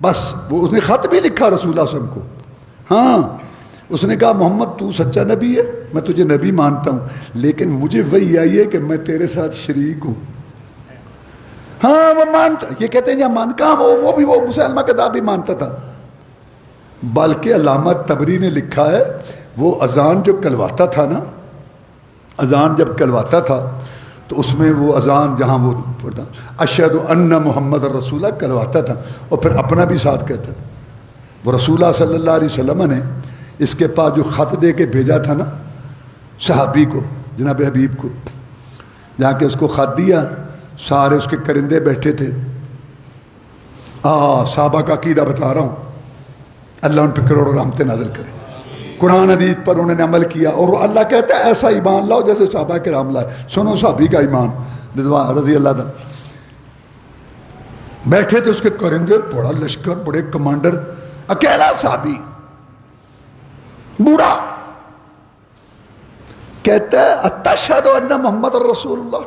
بس وہ اس نے خط بھی لکھا رسول اللہ صلی اللہ علیہ وسلم کو، ہاں اس نے کہا محمد تو سچا نبی ہے، میں تجھے نبی مانتا ہوں، لیکن مجھے وہی آئی ہے کہ میں تیرے ساتھ شریک ہوں۔ ہاں وہ مانتا، یہ کہتے ہیں یا مان کہاں، وہ بھی وہ مسلمہ کذاب بھی مانتا تھا۔ بلکہ علامہ طبری نے لکھا ہے، وہ اذان جو کلواتا تھا نا، اذان جب کلواتا تھا تو اس میں وہ اذان جہاں وہ پڑھتا اشہد ان محمد رسول اللہ کلواتا تھا، اور پھر اپنا بھی ساتھ کہتا تھا۔ وہ رسول اللہ صلی اللہ علیہ وسلم نے اس کے پاس جو خط دے کے بھیجا تھا نا صحابی کو، جناب حبیب کو، جا کے اس کو خط دیا، سارے اس کے کرندے بیٹھے تھے۔ صحابہ کا عقیدہ بتا رہا ہوں، اللہ ان پہ کروڑوں رحمتیں نازل کرے، قرآن حدیث پر انہوں نے عمل کیا، اور اللہ کہتا ہے ایسا ایمان لاؤ جیسے صحابہ کرام لائے۔ سنو صحابی کا ایمان رضوان رضی اللہ عنہ، بیٹھے تھے اس کے کرندے، بڑا لشکر، بڑے کمانڈر، اکیلا صحابی بوڑھا، کہتا ہے اتشہد ان محمد رسول اللہ،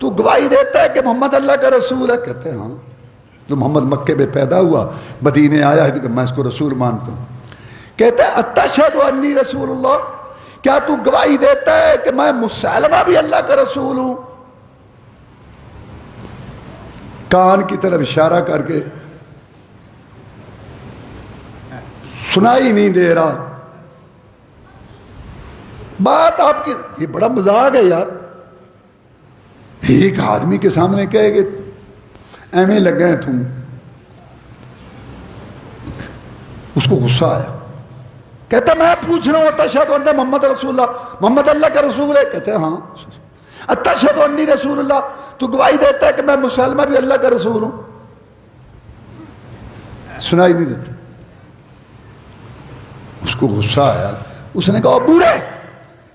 تو گواہی دیتا ہے کہ محمد اللہ کا رسول ہے؟ کہتے ہیں ہاں۔ جو محمد مکے میں پیدا ہوا، مدینے آیا ہے کہ میں اس کو رسول مانتا ہوں۔ کہتا ہے اتشہد انی رسول اللہ، کیا تو گواہی دیتا ہے کہ میں مسلمہ بھی اللہ کا رسول ہوں؟ کان کی طرف اشارہ کر کے سنائی نہیں دے رہا بات آپ کی، یہ بڑا مذاق ہے یار۔ ایک آدمی کے سامنے کہے کہ ایویں لگے تم، اس کو غصہ آیا، کہتا میں پوچھ رہا ہوں اتشہد ان محمد رسول اللہ، محمد اللہ کا رسول ہے؟ کہتے ہیں ہاں۔ اتشہد انی رسول اللہ، تو گواہی دیتا ہے کہ میں مسلمہ بھی اللہ کا رسول ہوں؟ سنائی نہیں دیتا۔ اس کو غصہ آیا، اس نے کہا بوڑھے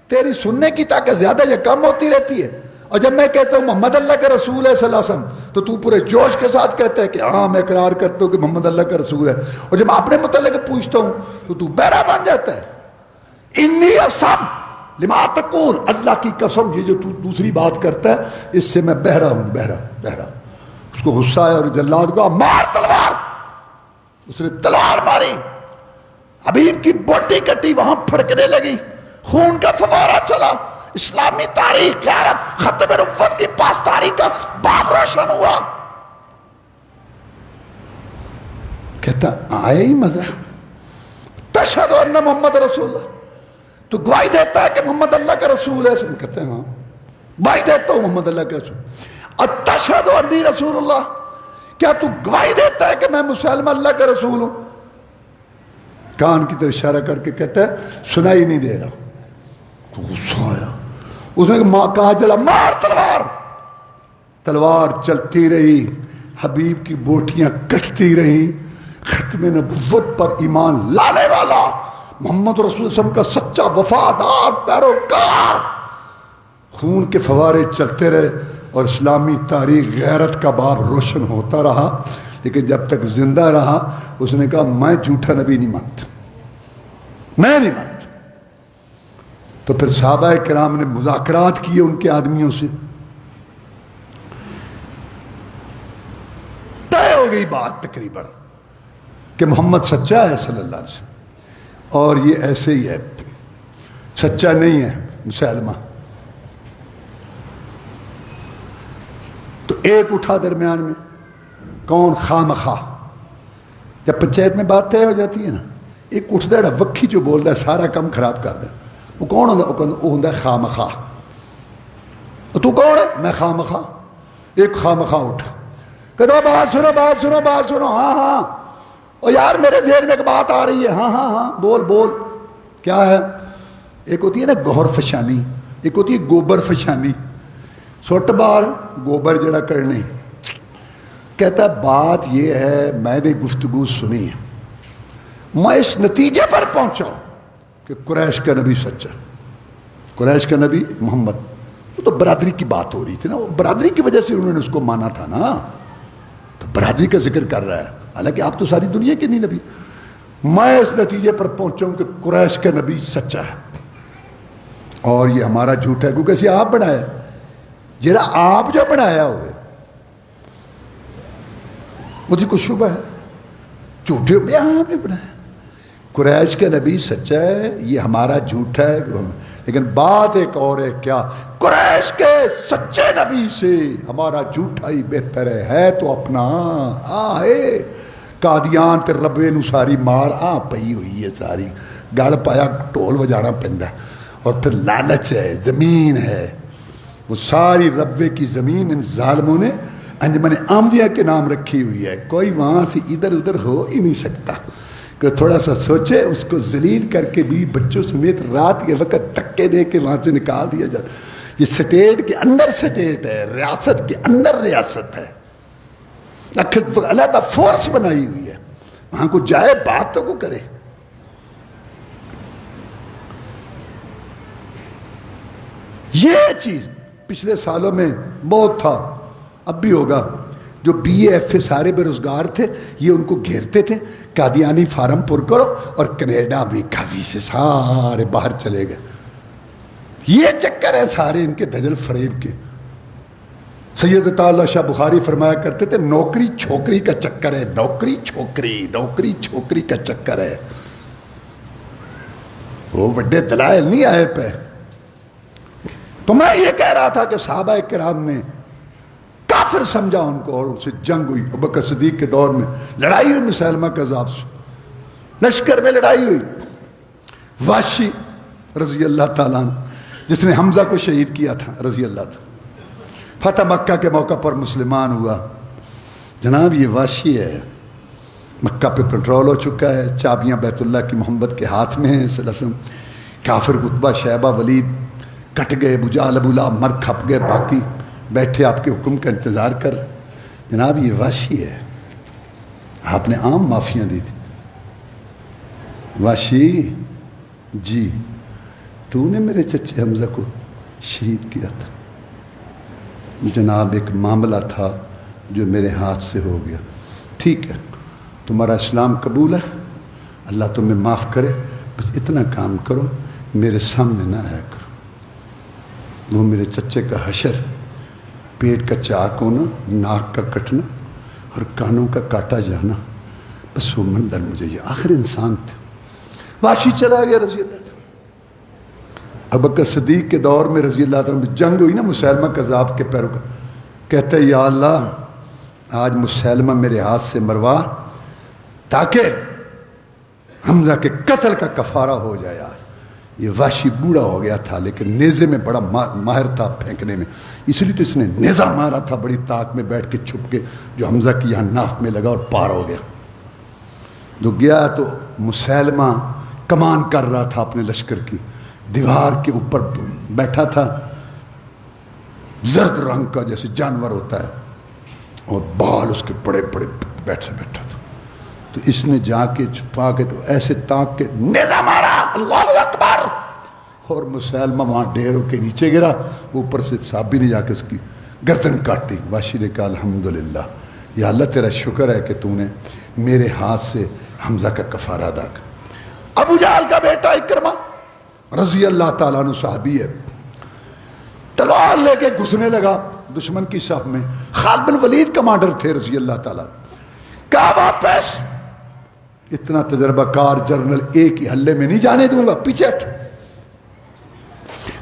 تیری سننے کی طاقت زیادہ یا کم ہوتی رہتی ہے، اور جب میں کہتا ہوں محمد اللہ کا رسول ہے صلی اللہ علیہ وسلم تو تو پورے جوش کے ساتھ کہتا ہے کہ ہاں میں اقرار کرتا ہوں کہ محمد اللہ کا رسول ہے، اور جب میں اپنے متعلق پوچھتا ہوں تو تو بہرا بن جاتا ہے۔ انی اسم لما تقول، اللہ کی قسم یہ جو تو دوسری بات کرتا ہے اس سے میں بہرا ہوں، بہرا بہرا۔ اس کو غصہ آیا اور جلاد کو مار تلوار، اس نے تلوار ماری، حبیب کی بوٹی کٹی، وہاں پھڑکنے لگی، خون کا فوارہ چلا، اسلامی تاریخ یارب ختم نبوت کی پاسداری کا باب روشن ہوا۔ کہتا آیا ہی مزہ، تشہد ان محمد رسول اللہ، تو گواہی دیتا ہے کہ محمد اللہ کا رسول ہے؟ کہتے ہیں ہاں گواہی دیتا ہوں محمد اللہ کا رسول۔ اتشہد انی رسول اللہ، کیا تو گواہی دیتا ہے کہ میں مسلمہ اللہ کا رسول ہوں؟ کان کی طرف اشارہ کر کے کہتا ہے سنائی نہیں دے رہا۔ تو غصہ آیا، اس نے کہا چلا مار تلوار، تلوار چلتی رہی، حبیب کی بوٹیاں کٹتی رہی۔ ختم نبوت پر ایمان لانے والا محمد رسول اللہ علیہ وسلم کا سچا وفادار پیروکار، خون کے فوارے چلتے رہے اور اسلامی تاریخ غیرت کا باب روشن ہوتا رہا، لیکن جب تک زندہ رہا اس نے کہا میں جھوٹا نبی نہیں مانتا، میں نہیں مانتا۔ تو پھر صحابہ کرام نے مذاکرات کیے ان کے آدمیوں سے، طے ہو گئی بات تقریباً کہ محمد سچا ہے صلی اللہ علیہ وسلم، اور یہ ایسے ہی ہے، سچا نہیں ہے مسلمہ۔ تو ایک اٹھا درمیان میں، کون؟ خواہ مخواہ، جب پنچایت میں بات طے ہو جاتی ہے نا، ایک اٹھتا ہے وکھی جو بولتا ہے سارا کام خراب کر دے، وہ کون ہوتا ہے؟ وہ ہوتا ہے خواہ مخواہ۔ تو کون ہے؟ میں خواہ مخواہ۔ ایک خواہ مخواہ اٹھا، کہتا بات سنو بات سنو بات سنو، ہاں ہاں، اور یار میرے ذہن میں ایک بات آ رہی ہے، ہاں ہاں ہاں بول بول، کیا ہے؟ ایک ہوتی ہے نا گوہر فشانی، ایک ہوتی ہے گوبر فشانی، سٹ بار گوبر جڑا کرنے۔ کہتا بات یہ ہے میں نے گفتگو سنی ہے، میں اس نتیجے پر پہنچا کہ قریش کا نبی سچا، قریش کا نبی محمد۔ وہ تو برادری کی بات ہو رہی تھی نا، وہ برادری کی وجہ سے انہوں نے اس کو مانا تھا نا، تو برادری کا ذکر کر رہا ہے، حالانکہ آپ تو ساری دنیا کے نہیں نبی۔ میں اس نتیجے پر پہنچا ہوں کہ قریش کا نبی سچا ہے اور یہ ہمارا جھوٹ ہے، کیونکہ اسے آپ بنایا، جڑا آپ جو بنایا ہوئے مجھے کچھ شبہ ہے، جھوٹے میں آپ نے بنایا۔ قریش کا نبی سچا ہے، یہ ہمارا جھوٹ ہے، لیکن بات ایک اور ہے، کیا؟ قریش کے سچے نبی سے ہمارا جھوٹا ہی بہتر ہے تو اپنا آئے قادیان تے ربے نو ساری مار پئی ہوئی ہے، ساری گل پایا ٹول بجانا پہنتا ہے، اور پھر لالچ ہے، زمین ہے، وہ ساری ربے کی زمین ان ظالموں نے انجمن احمدیہ کے نام رکھی ہوئی ہے، کوئی وہاں سے ادھر ادھر ہو ہی نہیں سکتا، کہ تھوڑا سا سوچے، اس کو ذلیل کر کے بھی بچوں سمیت رات کے وقت دھکے دے کے وہاں سے نکال دیا جاتا۔ یہ سٹیٹ کے اندر سٹیٹ ہے، ریاست کے اندر ریاست ہے، علیحدہ فورس بنائی ہوئی ہے، وہاں کو جائے بات تو کو کرے۔ یہ چیز پچھلے سالوں میں بہت تھا، اب بھی ہوگا. جو بی اے ایف اے سارے بے روزگار تھے یہ ان کو گھیرتے تھے، قادیانی فارم پر کرو، اور کینیڈا امریکہ ویزے سارے باہر چلے گئے. یہ چکر ہے سارے ان کے دجل فریب کے. سید تعالی شاہ بخاری فرمایا کرتے تھے نوکری چھوکری کا چکر ہے، نوکری چھوکری کا چکر ہے. وہ بڑے دلائل نہیں آئے پہ. تو میں یہ کہہ رہا تھا کہ صحابہ کرام نے کافر سمجھا ان کو، اور ان سے جنگ ہوئی. ابوبکر صدیق کے دور میں لڑائی ہوئی مسیلمہ کذاب سے، لشکر میں لڑائی ہوئی. واشی رضی اللہ تعالیٰ عنہ جس نے حمزہ کو شہید کیا تھا رضی اللہ تعالیٰ، فتح مکہ کے موقع پر مسلمان ہوا. جناب یہ واشی ہے، مکہ پہ کنٹرول ہو چکا ہے، چابیاں بیت اللہ کی محمد کے ہاتھ میں ہیں صلی اللہ علیہ وسلم. کافر قطبہ شیبہ ولید کٹ گئے، ابو جہل ابو لہب مر کھپ گئے، باقی بیٹھے آپ کے حکم کا انتظار کر. جناب یہ واشی ہے، آپ نے عام معافیاں دی تھی. واشی جی تو نے میرے چچے حمزہ کو شہید کیا تھا. جناب ایک معاملہ تھا جو میرے ہاتھ سے ہو گیا. ٹھیک ہے تمہارا اسلام قبول ہے، اللہ تمہیں معاف کرے، بس اتنا کام کرو میرے سامنے نہ آیا کرو. وہ میرے چچے کا حشر، پیٹ کا چاک ہونا، ناک کا کٹنا اور کانوں کا کاٹا جانا، بس وہ منظر مجھے یہ آخر انسان تھا. واشی چلا گیا رضی اللہ عنہ. ابوبکر صدیق کے دور میں رضی اللہ عنہ جنگ ہوئی نا مسیلمہ کذاب کے پیروکار، کہتے ہیں یا اللہ آج مسیلمہ میرے ہاتھ سے مروا تاکہ حمزہ کے قتل کا کفارہ ہو جائے. آج یہ واشی بوڑھا ہو گیا تھا لیکن نیزے میں بڑا ماہر تھا پھینکنے میں، اس لیے تو اس نے نیزہ مارا تھا بڑی طاق میں بیٹھ کے چھپ کے، جو حمزہ کی یہاں ناف میں لگا اور پار ہو گیا. جو گیا تو مسیلمہ کمان کر رہا تھا اپنے لشکر کی، دیوار کے اوپر بیٹھا تھا، زرد رنگ کا جیسے جانور ہوتا ہے، اور بال اس کے بڑے بڑے بیٹھا تھا. تو اس نے جا کے چھپا کے تو ایسے تاک کے نیزہ مارا، اللہ اکبر، اور مسیلمہ وہاں ڈھیر ہو کے نیچے گرا، اوپر سے صحابی نے جا کے اس کی گردن کاٹی. واشی نے کہا الحمدللہ، یا اللہ تیرا شکر ہے کہ تو نے میرے ہاتھ سے حمزہ کا کفارہ ادا کر. ابو جہل کا بیٹا اکرمہ رضی اللہ تعالیٰ عنہ صحابی ہے، تلوار لے کے گھسنے لگا دشمن کی صف میں. خالد بن ولید کمانڈر تھے رضی اللہ تعالیٰ. کہا واپس، اتنا تجربہ کار جنرل ایک ہی حلے میں نہیں جانے دوں گا، پیچھے ہٹ.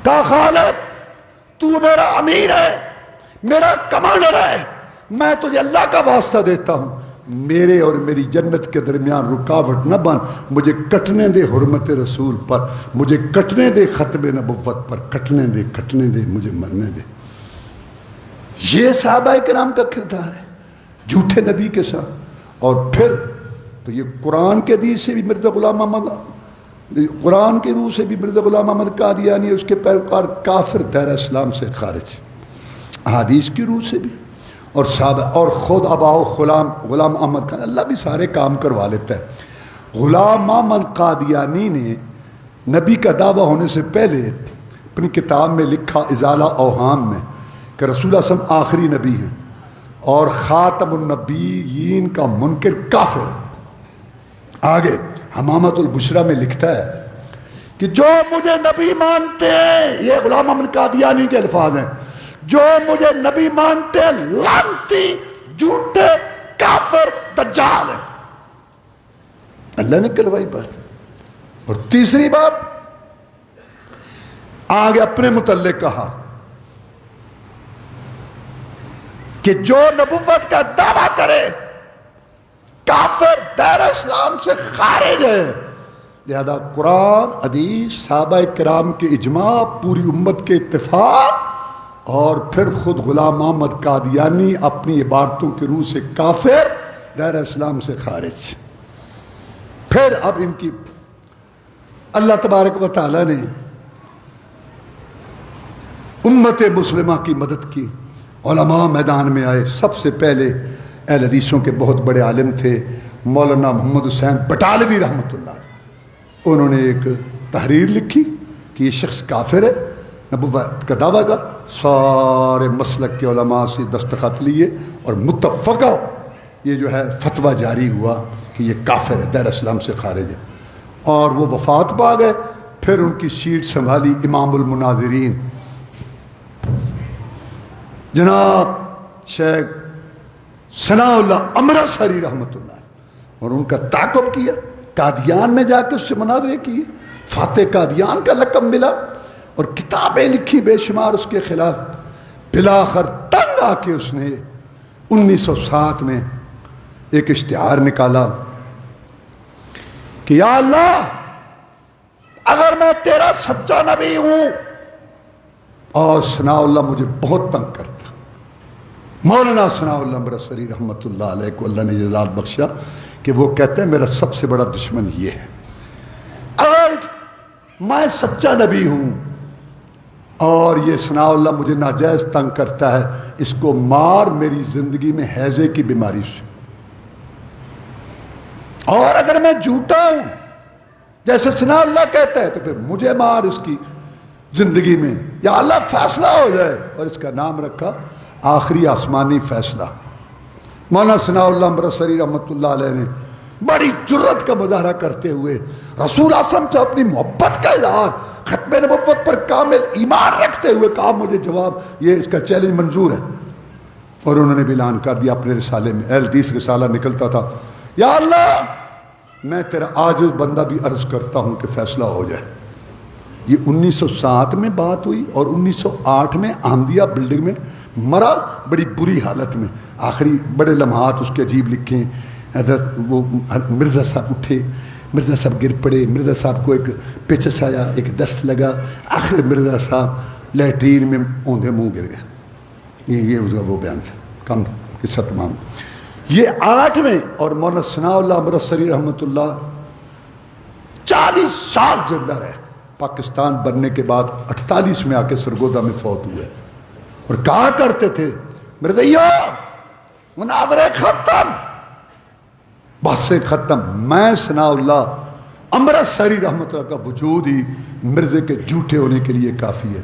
کہا خالد تو میرا امیر ہے، میرا کمانڈر ہے، میں تجھے اللہ کا واسطہ دیتا ہوں، میرے اور میری جنت کے درمیان رکاوٹ نہ بن، مجھے کٹنے دے حرمت رسول پر، مجھے کٹنے دے ختم نبوت پر، کٹنے دے مجھے مرنے دے. یہ صحابہ کرام کا کردار ہے جھوٹے نبی کے ساتھ. اور پھر تو یہ قرآن کے حدیث سے بھی مرزا غلام احمد، قرآن کے روح سے بھی مرزا غلام احمد قادیانی اس کے پیروکار کافر، دائرہ اسلام سے خارج، حدیث کی روح سے بھی. اور صحابہ اور خود اباؤ غلام احمد خان، اللہ بھی سارے کام کروا لیتا ہے. غلام احمد قادیانی نے نبی کا دعویٰ ہونے سے پہلے اپنی کتاب میں لکھا ازالہ اوہام میں کہ رسول اللہ صلی اللہ علیہ وسلم آخری نبی ہیں اور خاتم النبیین کا منکر کافر. آگے حمامت البشرا میں لکھتا ہے کہ جو مجھے نبی مانتے ہیں، یہ غلام احمد قادیانی کے الفاظ ہیں، جو مجھے نبی مانتے ہیں لعنتی، جھوٹے، کافر، دجال ہیں. اللہ نے کلوائی بات. اور تیسری بات آگے اپنے متعلق کہا کہ جو نبوت کا دعویٰ کرے کافر، دائرہ اسلام سے خارج ہے. لہذا قرآن، حدیث، صحابہ کرام کے اجماع، پوری امت کے اتفاق، اور پھر خود غلام احمد قادیانی اپنی عبارتوں کی روح سے کافر، دائرہ اسلام سے خارج. پھر اب ان کی اللہ تبارک و تعالیٰ نے امت مسلمہ کی مدد کی. علماء میدان میں آئے. سب سے پہلے اہل حدیثوں کے بہت بڑے عالم تھے مولانا محمد حسین بٹالوی رحمۃ اللہ. انہوں نے ایک تحریر لکھی کہ یہ شخص کافر ہے، نبوت کا دعویٰ کا سارے مسلک کے علماء سے دستخط لیے اور متفقہ یہ جو ہے فتویٰ جاری ہوا کہ یہ کافر ہے، دیر اسلام سے خارج ہے، اور وہ وفات پا گئے۔ پھر ان کی سیٹ سنبھالی امام المناظرین جناب شیخ ثناء اللہ امرتسری رحمۃ اللہ، اور ان کا تعاقب کیا، قادیان میں جا کے اس سے مناظرے کیے، فاتح قادیان کا لقب ملا، اور کتابیں لکھی بے شمار اس کے خلاف۔ بلاخر تنگ آ کے اس نے 1907 میں ایک اشتہار نکالا کہ یا اللہ اگر میں تیرا سچا نبی ہوں، اور ثناء اللہ مجھے بہت تنگ کرتا، مولانا ثناء اللہ امرتسری رحمۃ اللہ علیہ کو اللہ نے جزات بخشا کہ وہ کہتے ہیں میرا سب سے بڑا دشمن یہ ہے، اگر میں سچا نبی ہوں اور یہ ثناء اللہ مجھے ناجائز تنگ کرتا ہے، اس کو مار میری زندگی میں ہیضے کی بیماری سے، اور اگر میں جھوٹا ہوں جیسے ثناء اللہ کہتا ہے تو پھر مجھے مار اس کی زندگی میں، یا اللہ فیصلہ ہو جائے۔ اور اس کا نام رکھا آخری آسمانی فیصلہ۔ مولانا ثناء اللہ امرتسری رحمۃ اللہ علیہ نے بڑی جرت کا مظاہرہ کرتے ہوئے رسول اعظم سے اپنی محبت کا اظہار، ختم نبوت پر کامل ایمان رکھتے ہوئے کہا مجھے جواب، یہ اس کا چیلنج منظور ہے۔ اور انہوں نے بھی اعلان کر دیا اپنے رسالے میں، اہل حدیث رسالہ نکلتا تھا، یا اللہ میں تیرا عاجز بندہ بھی عرض کرتا ہوں کہ فیصلہ ہو جائے۔ یہ 1907 میں بات ہوئی، اور 1908 میں احمدیہ بلڈنگ میں مرا بڑی بری حالت میں۔ آخری بڑے لمحات اس کے عجیب لکھے ہیں۔ حضرت وہ مرزا صاحب اٹھے، مرزا صاحب گر پڑے، مرزا صاحب کو ایک پیچس آیا، ایک دست لگا، آخر مرزا صاحب لیٹرین میں اوندھے منہ گر گئے۔ یہ اس کا وہ بیان سے کم قصہ تمام۔ یہ 8 میں، اور مولانا ثناء اللہ امرتسری رحمۃ اللہ 40 سال زندہ رہے، پاکستان بننے کے بعد 48 میں آ کے سرگودا میں فوت ہوئے، اور کہا کرتے تھے مرزائیو مناظرے ختم، بحثیں ختم، میں ثناء اللہ امرتسری رحمۃ اللہ کا وجود ہی مرزے کے جھوٹے ہونے کے لیے کافی ہے۔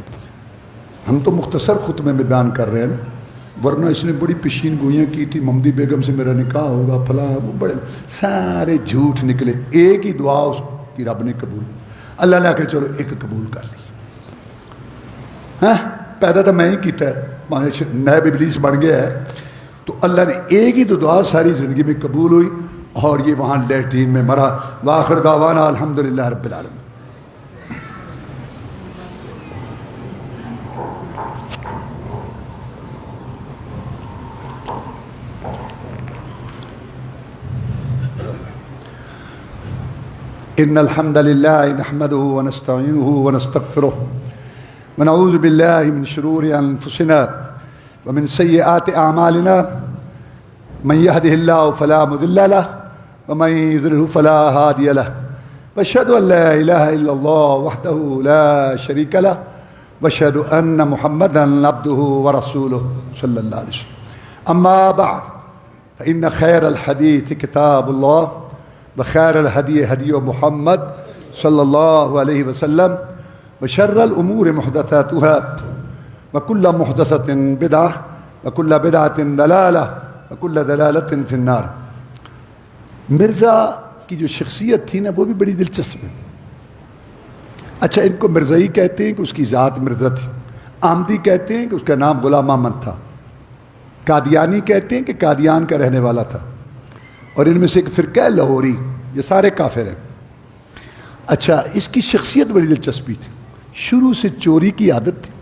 ہم تو مختصر خطبے میں بیان کر رہے ہیں نا، ورنہ اس نے بڑی پیشین گوئیاں کی تھی، محمدی بیگم سے میرا نکاح ہوگا فلاں، وہ بڑے سارے جھوٹ نکلے۔ ایک ہی دعا اس کی رب نے قبول، اللہ نے کہ چلو ایک قبول کر لی۔ ہاں پیدا تو میں ہی کیتا ہے، نائب ابلیس بن گیا ہے، تو اللہ نے ایک ہی تو دعا ساری زندگی میں قبول ہوئی، اور یہ وہاں لیٹرین میں مرا۔ وآخر دعوانا الحمدللہ رب العالمین۔ ان الحمد لله نحمده ونستعينه ونستغفره ونعوذ بالله من شرور انفسنا ومن سيئات اعمالنا، من يهده الله فلا مضل له ومن يضلل فلا هادي له، واشهد ان لا اله الا الله وحده لا شريك له، واشهد ان محمدا عبده ورسوله صلى الله عليه وسلم۔ اما بعد فان خير الحديث كتاب الله، وخير الهدي هدي محمد صلى الله عليه وسلم، وشر الأمور محدثاتها، وكل محدثة بدعة، وكل بدعة ضلالة، وكل ضلالة في النار۔ مرزا کی جو شخصیت تھی نا وہ بھی بڑی دلچسپ ہے۔ اچھا ان کو مرزائی کہتے ہیں کہ اس کی ذات مرزا تھی، آمدی کہتے ہیں کہ اس کا نام غلام احمد تھا، قادیانی کہتے ہیں کہ قادیان کا رہنے والا تھا، اور ان میں سے ایک فرقہ ہے لاہوری، یہ سارے کافر ہیں۔ اچھا اس کی شخصیت بڑی دلچسپی تھی، شروع سے چوری کی عادت تھی،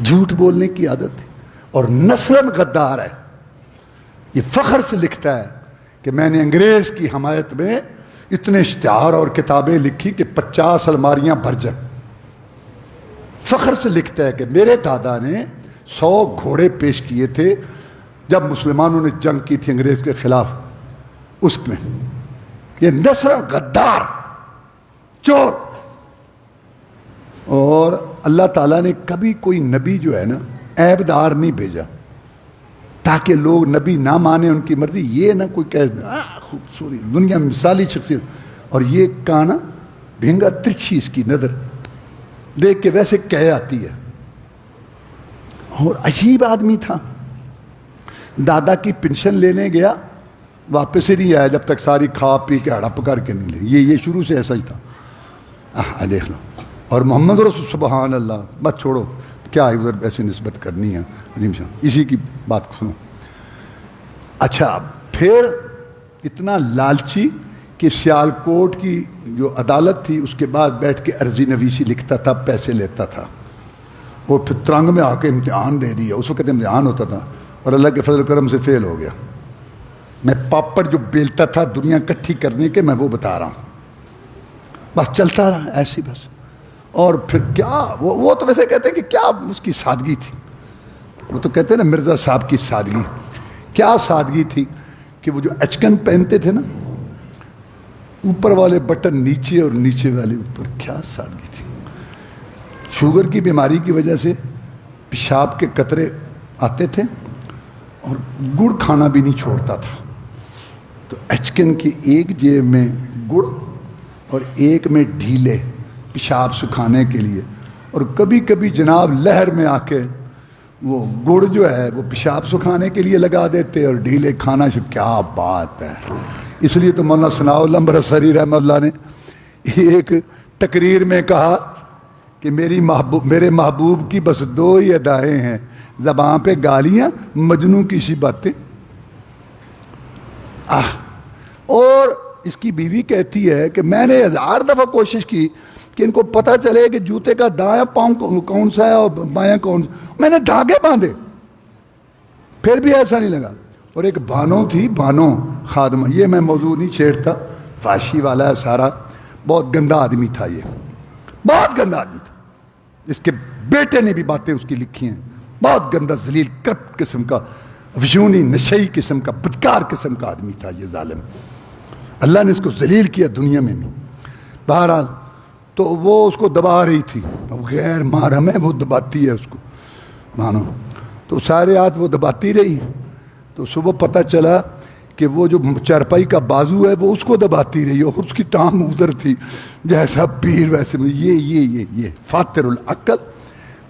جھوٹ بولنے کی عادت تھی، اور نسلاً غدار ہے۔ یہ فخر سے لکھتا ہے کہ میں نے انگریز کی حمایت میں اتنے اشتہار اور کتابیں لکھی کہ 50 الماریاں بھر جائیں۔ فخر سے لکھتا ہے کہ میرے دادا نے 100 گھوڑے پیش کیے تھے جب مسلمانوں نے جنگ کی تھی انگریز کے خلاف، اس میں یہ نسلاً غدار چور۔ اور اللہ تعالیٰ نے کبھی کوئی نبی جو ہے نا عیب دار نہیں بھیجا تاکہ لوگ نبی نہ مانے ان کی مرضی، یہ نہ کوئی کہہ خوبصورت دنیا میں مثالی شخصیت، اور یہ کانا بھینگا ترچھی اس کی نظر، دیکھ کے ویسے کہہ آتی ہے. اور عجیب آدمی تھا. دادا کی پنشن لینے گیا, واپس ہی نہیں آیا جب تک ساری کھا پی کے ہڑپ کر کے نہیں لے. یہ شروع سے ایسا ہی تھا. دیکھ لو. اور محمد رسول سبحان اللہ, بس چھوڑو کیا ادھر ایسی نسبت کرنی ہے. عظیم شاہ اسی کی بات سنو. اچھا پھر اتنا لالچی کہ سیالکوٹ کی جو عدالت تھی اس کے بعد بیٹھ کے عرضی نویسی لکھتا تھا, پیسے لیتا تھا. اور پھر ترنگ میں آ کے امتحان دے دیا. اس وقت امتحان ہوتا تھا اور اللہ کے فضل و کرم سے فیل ہو گیا. میں پاپڑ جو بیلتا تھا دنیا کٹھی کرنے کے, میں وہ بتا رہا ہوں. بس چلتا رہا ایسی بس. اور پھر کیا وہ تو ویسے کہتے ہیں کہ کیا اس کی سادگی تھی. وہ تو کہتے ہیں نا مرزا صاحب کی سادگی. کیا سادگی تھی کہ وہ جو اچکن پہنتے تھے نا, اوپر والے بٹن نیچے اور نیچے والے اوپر, کیا سادگی تھی. شوگر کی بیماری کی وجہ سے پیشاب کے قطرے آتے تھے اور گڑ کھانا بھی نہیں چھوڑتا تھا. تو اچکن کی ایک جیب میں گڑ اور ایک میں ڈھیلے پیشاب سکھانے کے لیے. اور کبھی کبھی جناب لہر میں آ کے وہ گڑ جو ہے وہ پیشاب سکھانے کے لیے لگا دیتے اور ڈھیلے کھانا. کیا بات ہے. اس لیے تو مولانا ثناء اللہ برصری رحمہ اللہ نے ایک تقریر میں کہا کہ میرے محبوب کی بس 2 ہی ادائیں ہیں, زبان پہ گالیاں, مجنوں کی سی باتیں. اور اس کی بیوی کہتی ہے کہ میں نے 1000 دفعہ کوشش کی کہ ان کو پتہ چلے کہ جوتے کا دایاں پاؤں کون سا ہے اور بایاں کون سا. میں نے دھاگے باندھے پھر بھی ایسا نہیں لگا. اور ایک بانو تھی, بانو خادمہ, یہ میں موضوع نہیں چھیڑتا, فاشی والا ہے سارا, بہت گندا آدمی تھا. یہ بہت گندا آدمی تھا. اس کے بیٹے نے بھی باتیں اس کی لکھی ہیں. بہت گندا ذلیل کرپٹ قسم کا, وجونی نشئی قسم کا, بدکار قسم کا آدمی تھا یہ ظالم. اللہ نے اس کو ذلیل کیا دنیا میں بھی. بہرحال تو وہ اس کو دبا رہی تھی. اب غیر محرم ہے, وہ دباتی ہے اس کو, مانو. تو سارے ہاتھ وہ دباتی رہی. تو صبح پتہ چلا کہ وہ جو چارپائی کا بازو ہے وہ اس کو دباتی رہی اور اس کی ٹانگ ادھر تھی. جیسا پیر ویسے یہ فاتر العقل,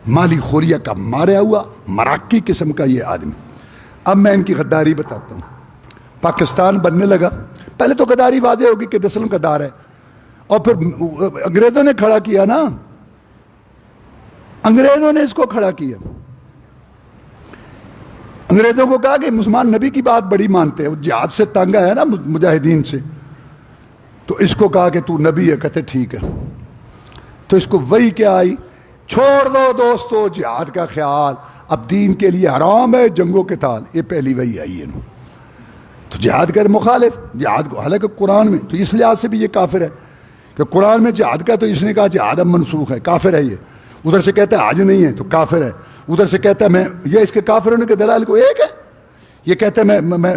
مالی خوریہ کا مارا ہوا مراکی قسم کا یہ آدمی. اب میں ان کی غداری بتاتا ہوں. پاکستان بننے لگا, پہلے تو غداری واضح ہوگی کہ دسلم غدار ہے, اور پھر انگریزوں نے کھڑا کیا نا, انگریزوں نے اس کو کھڑا کیا. انگریزوں کو کہا کہ مسلمان نبی کی بات بڑی مانتے ہیں, وہ جہاد سے تنگ ہے نا مجاہدین سے, تو اس کو کہا کہ تو نبی ہے. کہتے ٹھیک ہے. تو اس کو وہی کیا آئی, چھوڑ دو دوستو جہاد کا خیال, اب دین کے لیے حرام ہے جنگوں کے تال. یہ پہلی وہی آئی ہے. تو جہاد کا مخالف, جہاد کو حالانکہ قرآن میں تو اس لحاظ سے بھی یہ کافر ہے کہ قرآن میں جہاد کا تو اس نے کہا جہاد اب منسوخ ہے, کافر ہے یہ. ادھر سے کہتا ہے آج نہیں ہے تو کافر ہے. ادھر سے کہتا ہے میں, یہ اس کے کافر ہونے کے دلائل کو ایک ہے. یہ کہتا ہے میں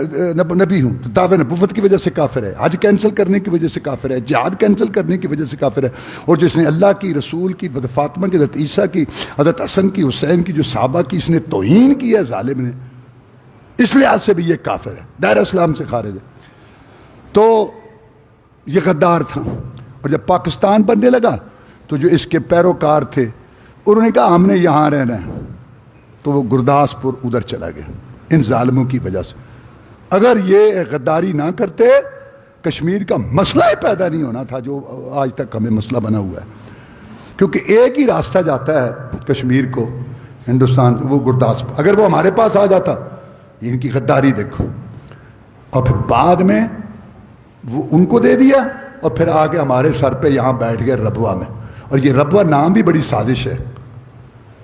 نبی ہوں تو دعوے نبوت کی وجہ سے کافر ہے, حج کینسل کرنے کی وجہ سے کافر ہے, جہاد کینسل کرنے کی وجہ سے کافر ہے. اور جس نے اللہ کی, رسول کی, حضرت فاطمہ کی, حضرت عیسیٰ کی, حضرت حسن کی, حسین کی, جو صحابہ کی اس نے توہین کی ہے ظالم نے, اس لحاظ سے بھی یہ کافر ہے, دائرہ اسلام سے خارج ہے. تو یہ غدار تھا. اور جب پاکستان بننے لگا تو جو اس کے پیروکار تھے انہوں نے کہا ہم نے یہاں رہنا ہے, تو وہ گرداسپور ادھر چلا گیا ان ظالموں کی وجہ سے. اگر یہ غداری نہ کرتے کشمیر کا مسئلہ ہی پیدا نہیں ہونا تھا جو آج تک ہمیں مسئلہ بنا ہوا ہے. کیونکہ ایک ہی راستہ جاتا ہے کشمیر کو ہندوستان, وہ گرداسپور. اگر وہ ہمارے پاس آ جاتا, ان کی غداری دیکھو. اور پھر بعد میں وہ ان کو دے دیا اور پھر آگے ہمارے سر پہ یہاں بیٹھ گئے ربوہ میں. اور یہ ربوہ نام بھی بڑی سازش ہے.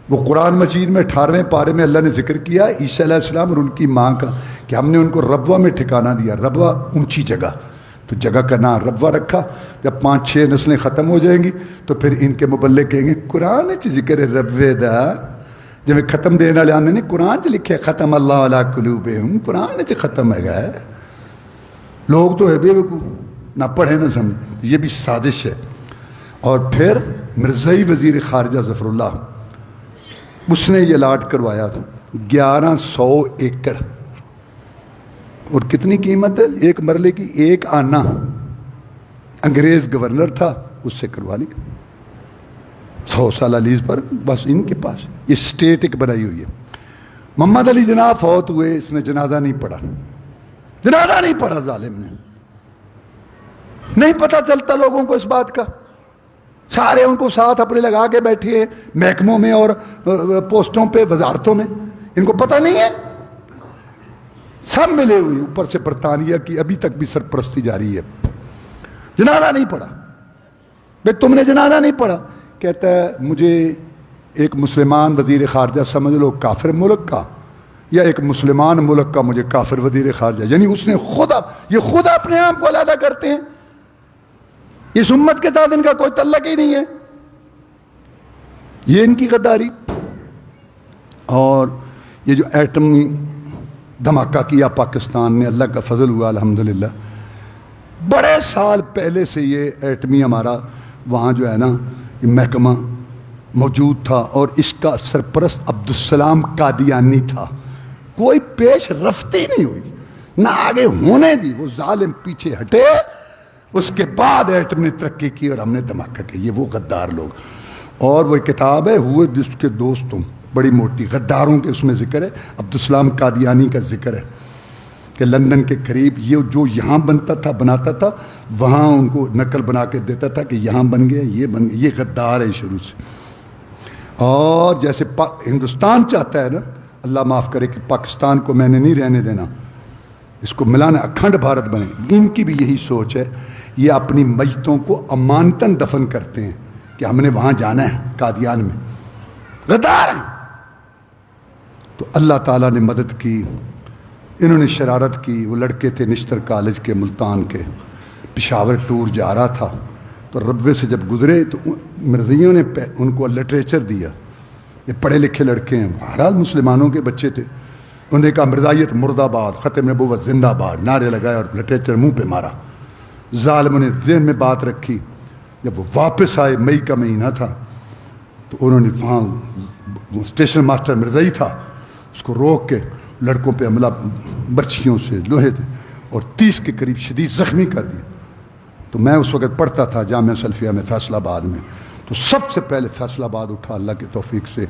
وہ قرآن مجید میں 18ویں پارے میں اللہ نے ذکر کیا عیسیٰ علیہ السلام اور ان کی ماں کا کہ ہم نے ان کو ربوہ میں ٹھکانہ دیا. ربوہ اونچی جگہ, تو جگہ کا نام ربوہ رکھا. جب 5-6 نسلیں ختم ہو جائیں گی تو پھر ان کے مبلغ کہیں گے قرآن چ ذکر ربوے دا, جب ختم دینے والے آنے نہیں, قرآن چ لکھے ختم اللہ علی قلوبہم, قرآن چ ختم ہے گا. لوگ تو ہے بے وقوف, نہ پڑھے نہ سمجھے. یہ بھی سازش ہے. اور پھر مرزائی وزیر خارجہ ظفر اللہ, اس نے یہ الاٹ کروایا تھا 1100 ایکڑ. اور کتنی قیمت ہے ایک مرلے کی, 1 آنا. انگریز گورنر تھا, اس سے کروا لی. 100 سالہ لیز پر بس ان کے پاس یہ اسٹیٹ ایک بنائی ہوئی ہے. محمد علی جناح فوت ہوئے, اس نے جنازہ نہیں پڑھا, جنازہ نہیں پڑھا ظالم نے. نہیں پتہ چلتا لوگوں کو اس بات کا, سارے ان کو ساتھ اپنے لگا کے بیٹھے ہیں محکموں میں اور پوسٹوں پہ, وزارتوں میں, ان کو پتہ نہیں ہے. سب ملے ہوئے, اوپر سے برطانیہ کی ابھی تک بھی سرپرستی جاری ہے. جنازہ نہیں پڑھا. بھئی تم نے جنازہ نہیں پڑھا. کہتا ہے مجھے ایک مسلمان وزیر خارجہ سمجھ لو کافر ملک کا, یا ایک مسلمان ملک کا مجھے کافر وزیر خارجہ, یعنی اس نے یہ خود اپنے آپ کو علیحدہ کرتے ہیں. اس امت کے ساتھ ان کا کوئی تعلق ہی نہیں ہے. یہ ان کی غداری. اور یہ جو ایٹمی دھماکہ کیا پاکستان نے, اللہ کا فضل ہوا الحمدللہ. بڑے سال پہلے سے یہ ایٹمی ہمارا وہاں جو ہے نا یہ محکمہ موجود تھا, اور اس کا سرپرست عبدالسلام قادیانی تھا. کوئی پیش رفتی نہیں ہوئی, نہ آگے ہونے دی. وہ ظالم پیچھے ہٹے, اس کے بعد ایٹم نے ترقی کی اور ہم نے دھماکہ کیا. یہ وہ غدار لوگ. اور وہ کتاب ہے ہوئے جس کے دوستوں, بڑی موٹی, غداروں کے اس میں ذکر ہے. عبدالسلام قادیانی کا ذکر ہے کہ لندن کے قریب یہ جو یہاں بنتا تھا, بناتا تھا, وہاں ان کو نقل بنا کے دیتا تھا کہ یہاں بن گیا, یہ بن گیا. یہ غدار ہے شروع سے. اور جیسے ہندوستان چاہتا ہے نا, اللہ معاف کرے کہ پاکستان کو میں نے نہیں رہنے دینا, اس کو ملانا, اکھنڈ بھارت بنے. ان کی بھی یہی سوچ ہے. یہ اپنی میتوں کو امانتاً دفن کرتے ہیں کہ ہم نے وہاں جانا ہے قادیان میں. غدار ہیں. تو اللہ تعالیٰ نے مدد کی. انہوں نے شرارت کی. وہ لڑکے تھے نشتر کالج کے, ملتان کے, پشاور ٹور جا رہا تھا, تو ربوے سے جب گزرے تو مرزائیوں نے ان کو لٹریچر دیا. یہ پڑھے لکھے لڑکے ہیں, بہرحال مسلمانوں کے بچے تھے. انہوں نے کہا مرزائیت مرد آباد, ختم نبوت زندہ باد, نعرے لگائے اور لٹریچر منہ پہ مارا. ظالموں نے ذہن میں بات رکھی. جب وہ واپس آئے, مئی کا مہینہ تھا, تو انہوں نے وہاں اسٹیشن ماسٹر مرزائی تھا, اس کو روک کے لڑکوں پہ حملہ برچھیوں سے, لوہے تھے, اور 30 کے قریب شدید زخمی کر دیا. تو میں اس وقت پڑھتا تھا جامعہ سلفیہ میں فیصل آباد میں. تو سب سے پہلے فیصل آباد اٹھا اللہ کی توفیق سے.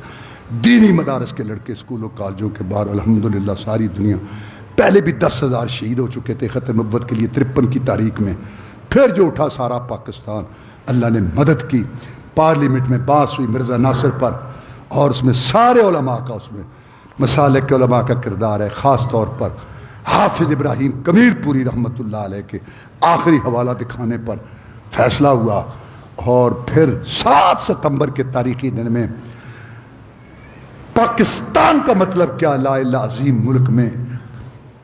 دینی مدارس کے لڑکے اسکولوں کالجوں کے باہر, الحمدللہ ساری دنیا. پہلے بھی 10,000 شہید ہو چکے تھے ختم نبوت کے لیے 53 کی تاریخ میں. پھر جو اٹھا سارا پاکستان, اللہ نے مدد کی. پارلیمنٹ میں بحث ہوئی مرزا ناصر پر, اور اس میں سارے علماء کا, اس میں مسالک کے علماء کا کردار ہے. خاص طور پر حافظ ابراہیم کمیر پوری رحمۃ اللہ علیہ کے آخری حوالہ دکھانے پر فیصلہ ہوا. اور پھر 7 ستمبر کے تاریخی دن میں پاکستان کا مطلب کیا, لا الہ عظیم ملک میں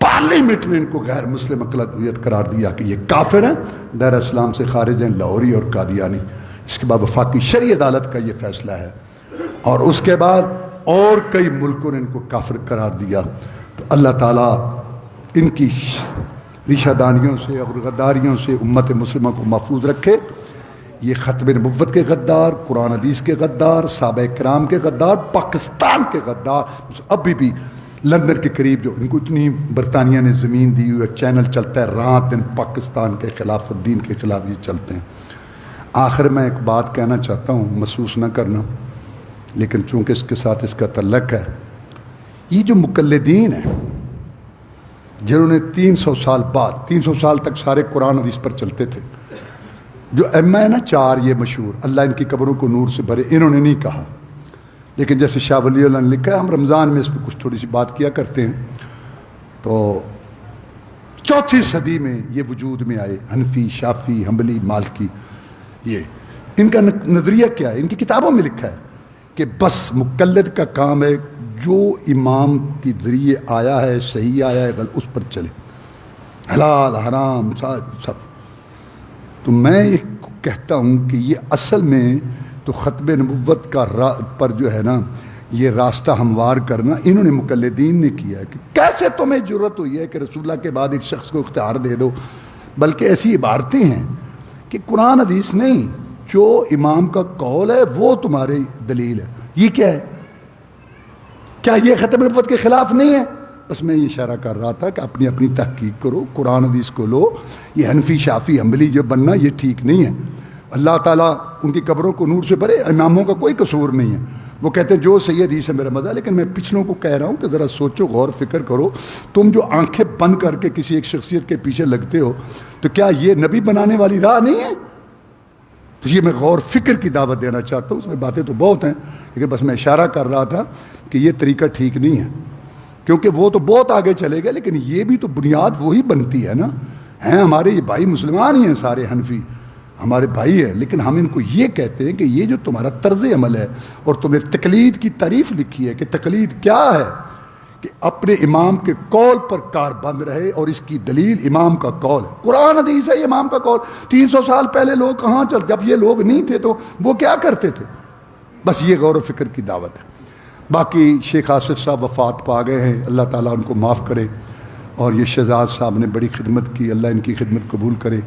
پارلیمنٹ میں ان کو غیر مسلم اقلیت قرار دیا کہ یہ کافر ہیں, دائرہ اسلام سے خارج ہیں, لاہوری اور قادیانی. اس کے بعد وفاقی شرعی عدالت کا یہ فیصلہ ہے. اور اس کے بعد اور کئی ملکوں نے ان کو کافر قرار دیا. تو اللہ تعالیٰ ان کی ریشہ دانیوں سے اور غداریوں سے امت مسلمہ کو محفوظ رکھے. یہ ختم نبوت کے غدار, قرآن حدیث کے غدار, صحابہ کرام کے غدار, پاکستان کے غدار. ابھی بھی لندن کے قریب جو ان کو اتنی برطانیہ نے زمین دی ہوئی ہے, چینل چلتا ہے رات دن پاکستان کے خلاف اور دین کے خلاف یہ چلتے ہیں. آخر میں ایک بات کہنا چاہتا ہوں, محسوس نہ کرنا, لیکن چونکہ اس کے ساتھ اس کا تعلق ہے. یہ جو مقلدین ہیں جنہوں نے 300 سال بعد, 300 سال تک سارے قرآن حدیث پر چلتے تھے, جو ائمہ ہے نا 4 یہ مشہور, اللہ ان کی قبروں کو نور سے بھرے, انہوں نے نہیں کہا. لیکن جیسے شاہ ولی اللہ نے لکھا ہے, ہم رمضان میں اس پہ کچھ تھوڑی سی بات کیا کرتے ہیں. تو 4 صدی میں یہ وجود میں آئے, حنفی, شافی, حنبلی, مالکی. یہ ان کا نظریہ کیا ہے, ان کی کتابوں میں لکھا ہے کہ بس مقلد کا کام ہے جو امام کی ذریعے آیا ہے, صحیح آیا ہے, غلط, اس پر چلے, حلال حرام سب. تو میں یہ کہتا ہوں کہ یہ اصل میں تو ختم نبوت کا پر جو ہے نا یہ راستہ ہموار کرنا انہوں نے مقلدین نے کیا ہے. کہ کیسے تمہیں ضرورت ہوئی ہے کہ رسول اللہ کے بعد ایک شخص کو اختیار دے دو, بلکہ ایسی عبارتیں ہیں کہ قرآن حدیث نہیں, جو امام کا قول ہے وہ تمہاری دلیل ہے. یہ کیا ہے, کیا یہ ختم نبوت کے خلاف نہیں ہے؟ بس میں یہ اشارہ کر رہا تھا کہ اپنی اپنی تحقیق کرو, قرآن حدیث کو لو. یہ حنفی, شافی, حنبلی جو بننا یہ ٹھیک نہیں ہے. اللہ تعالیٰ ان کی قبروں کو نور سے بھرے. اماموں کا کوئی قصور نہیں ہے. وہ کہتے ہیں جو صحیح حدیث ہے میرا مزہ. لیکن میں پچھلوں کو کہہ رہا ہوں کہ ذرا سوچو, غور فکر کرو. تم جو آنکھیں بند کر کے کسی ایک شخصیت کے پیچھے لگتے ہو, تو کیا یہ نبی بنانے والی راہ نہیں ہے؟ تو یہ میں غور فکر کی دعوت دینا چاہتا ہوں. اس میں باتیں تو بہت ہیں, لیکن بس میں اشارہ کر رہا تھا کہ یہ طریقہ ٹھیک نہیں ہے, کیونکہ وہ تو بہت آگے چلے گئے, لیکن یہ بھی تو بنیاد وہی بنتی ہے نا. ہیں ہمارے یہ بھائی مسلمان ہی ہیں سارے, حنفی ہمارے بھائی ہیں, لیکن ہم ان کو یہ کہتے ہیں کہ یہ جو تمہارا طرز عمل ہے, اور تم نے تقلید کی تعریف لکھی ہے کہ تقلید کیا ہے, کہ اپنے امام کے قول پر کار بند رہے, اور اس کی دلیل امام کا قول ہے. قرآن حدیث ہے امام کا قول. 300 سال پہلے لوگ کہاں چل, جب یہ لوگ نہیں تھے تو وہ کیا کرتے تھے؟ بس یہ غور و فکر کی دعوت ہے. باقی شیخ آصف صاحب وفات پا گئے ہیں, اللہ تعالیٰ ان کو معاف کرے. اور یہ شہزاد صاحب نے بڑی خدمت کی, اللہ ان کی خدمت قبول کرے.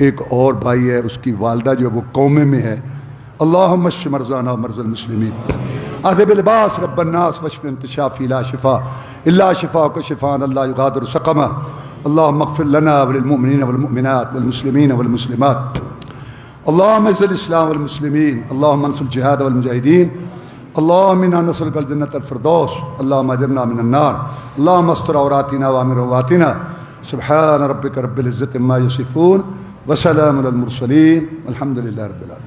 ایک اور بھائی ہے, اس کی والدہ جو ہے وہ قومے میں ہے. اللہم اشف مرضانا ومرضى المسلمین اذهب الباس رب الناس واشف انت شافی لا شفاء الا شفاءک شفاء لا یغادر سقما. اللہم اغفر لنا وللمؤمنین والمؤمنات والمسلمین والمسلمات. اللہم اعز الاسلام والمسلمین. اللہم انصر الجہاد والمجاہدین. اللہم انا نسألک الجنة الفردوس. اللہم اجرنا من النار. اللہم استر عوراتنا وامن رواتنا. سبحان ربک رب العزة عما یصفون وسلام علی المرسلین والحمد للہ رب العالمین.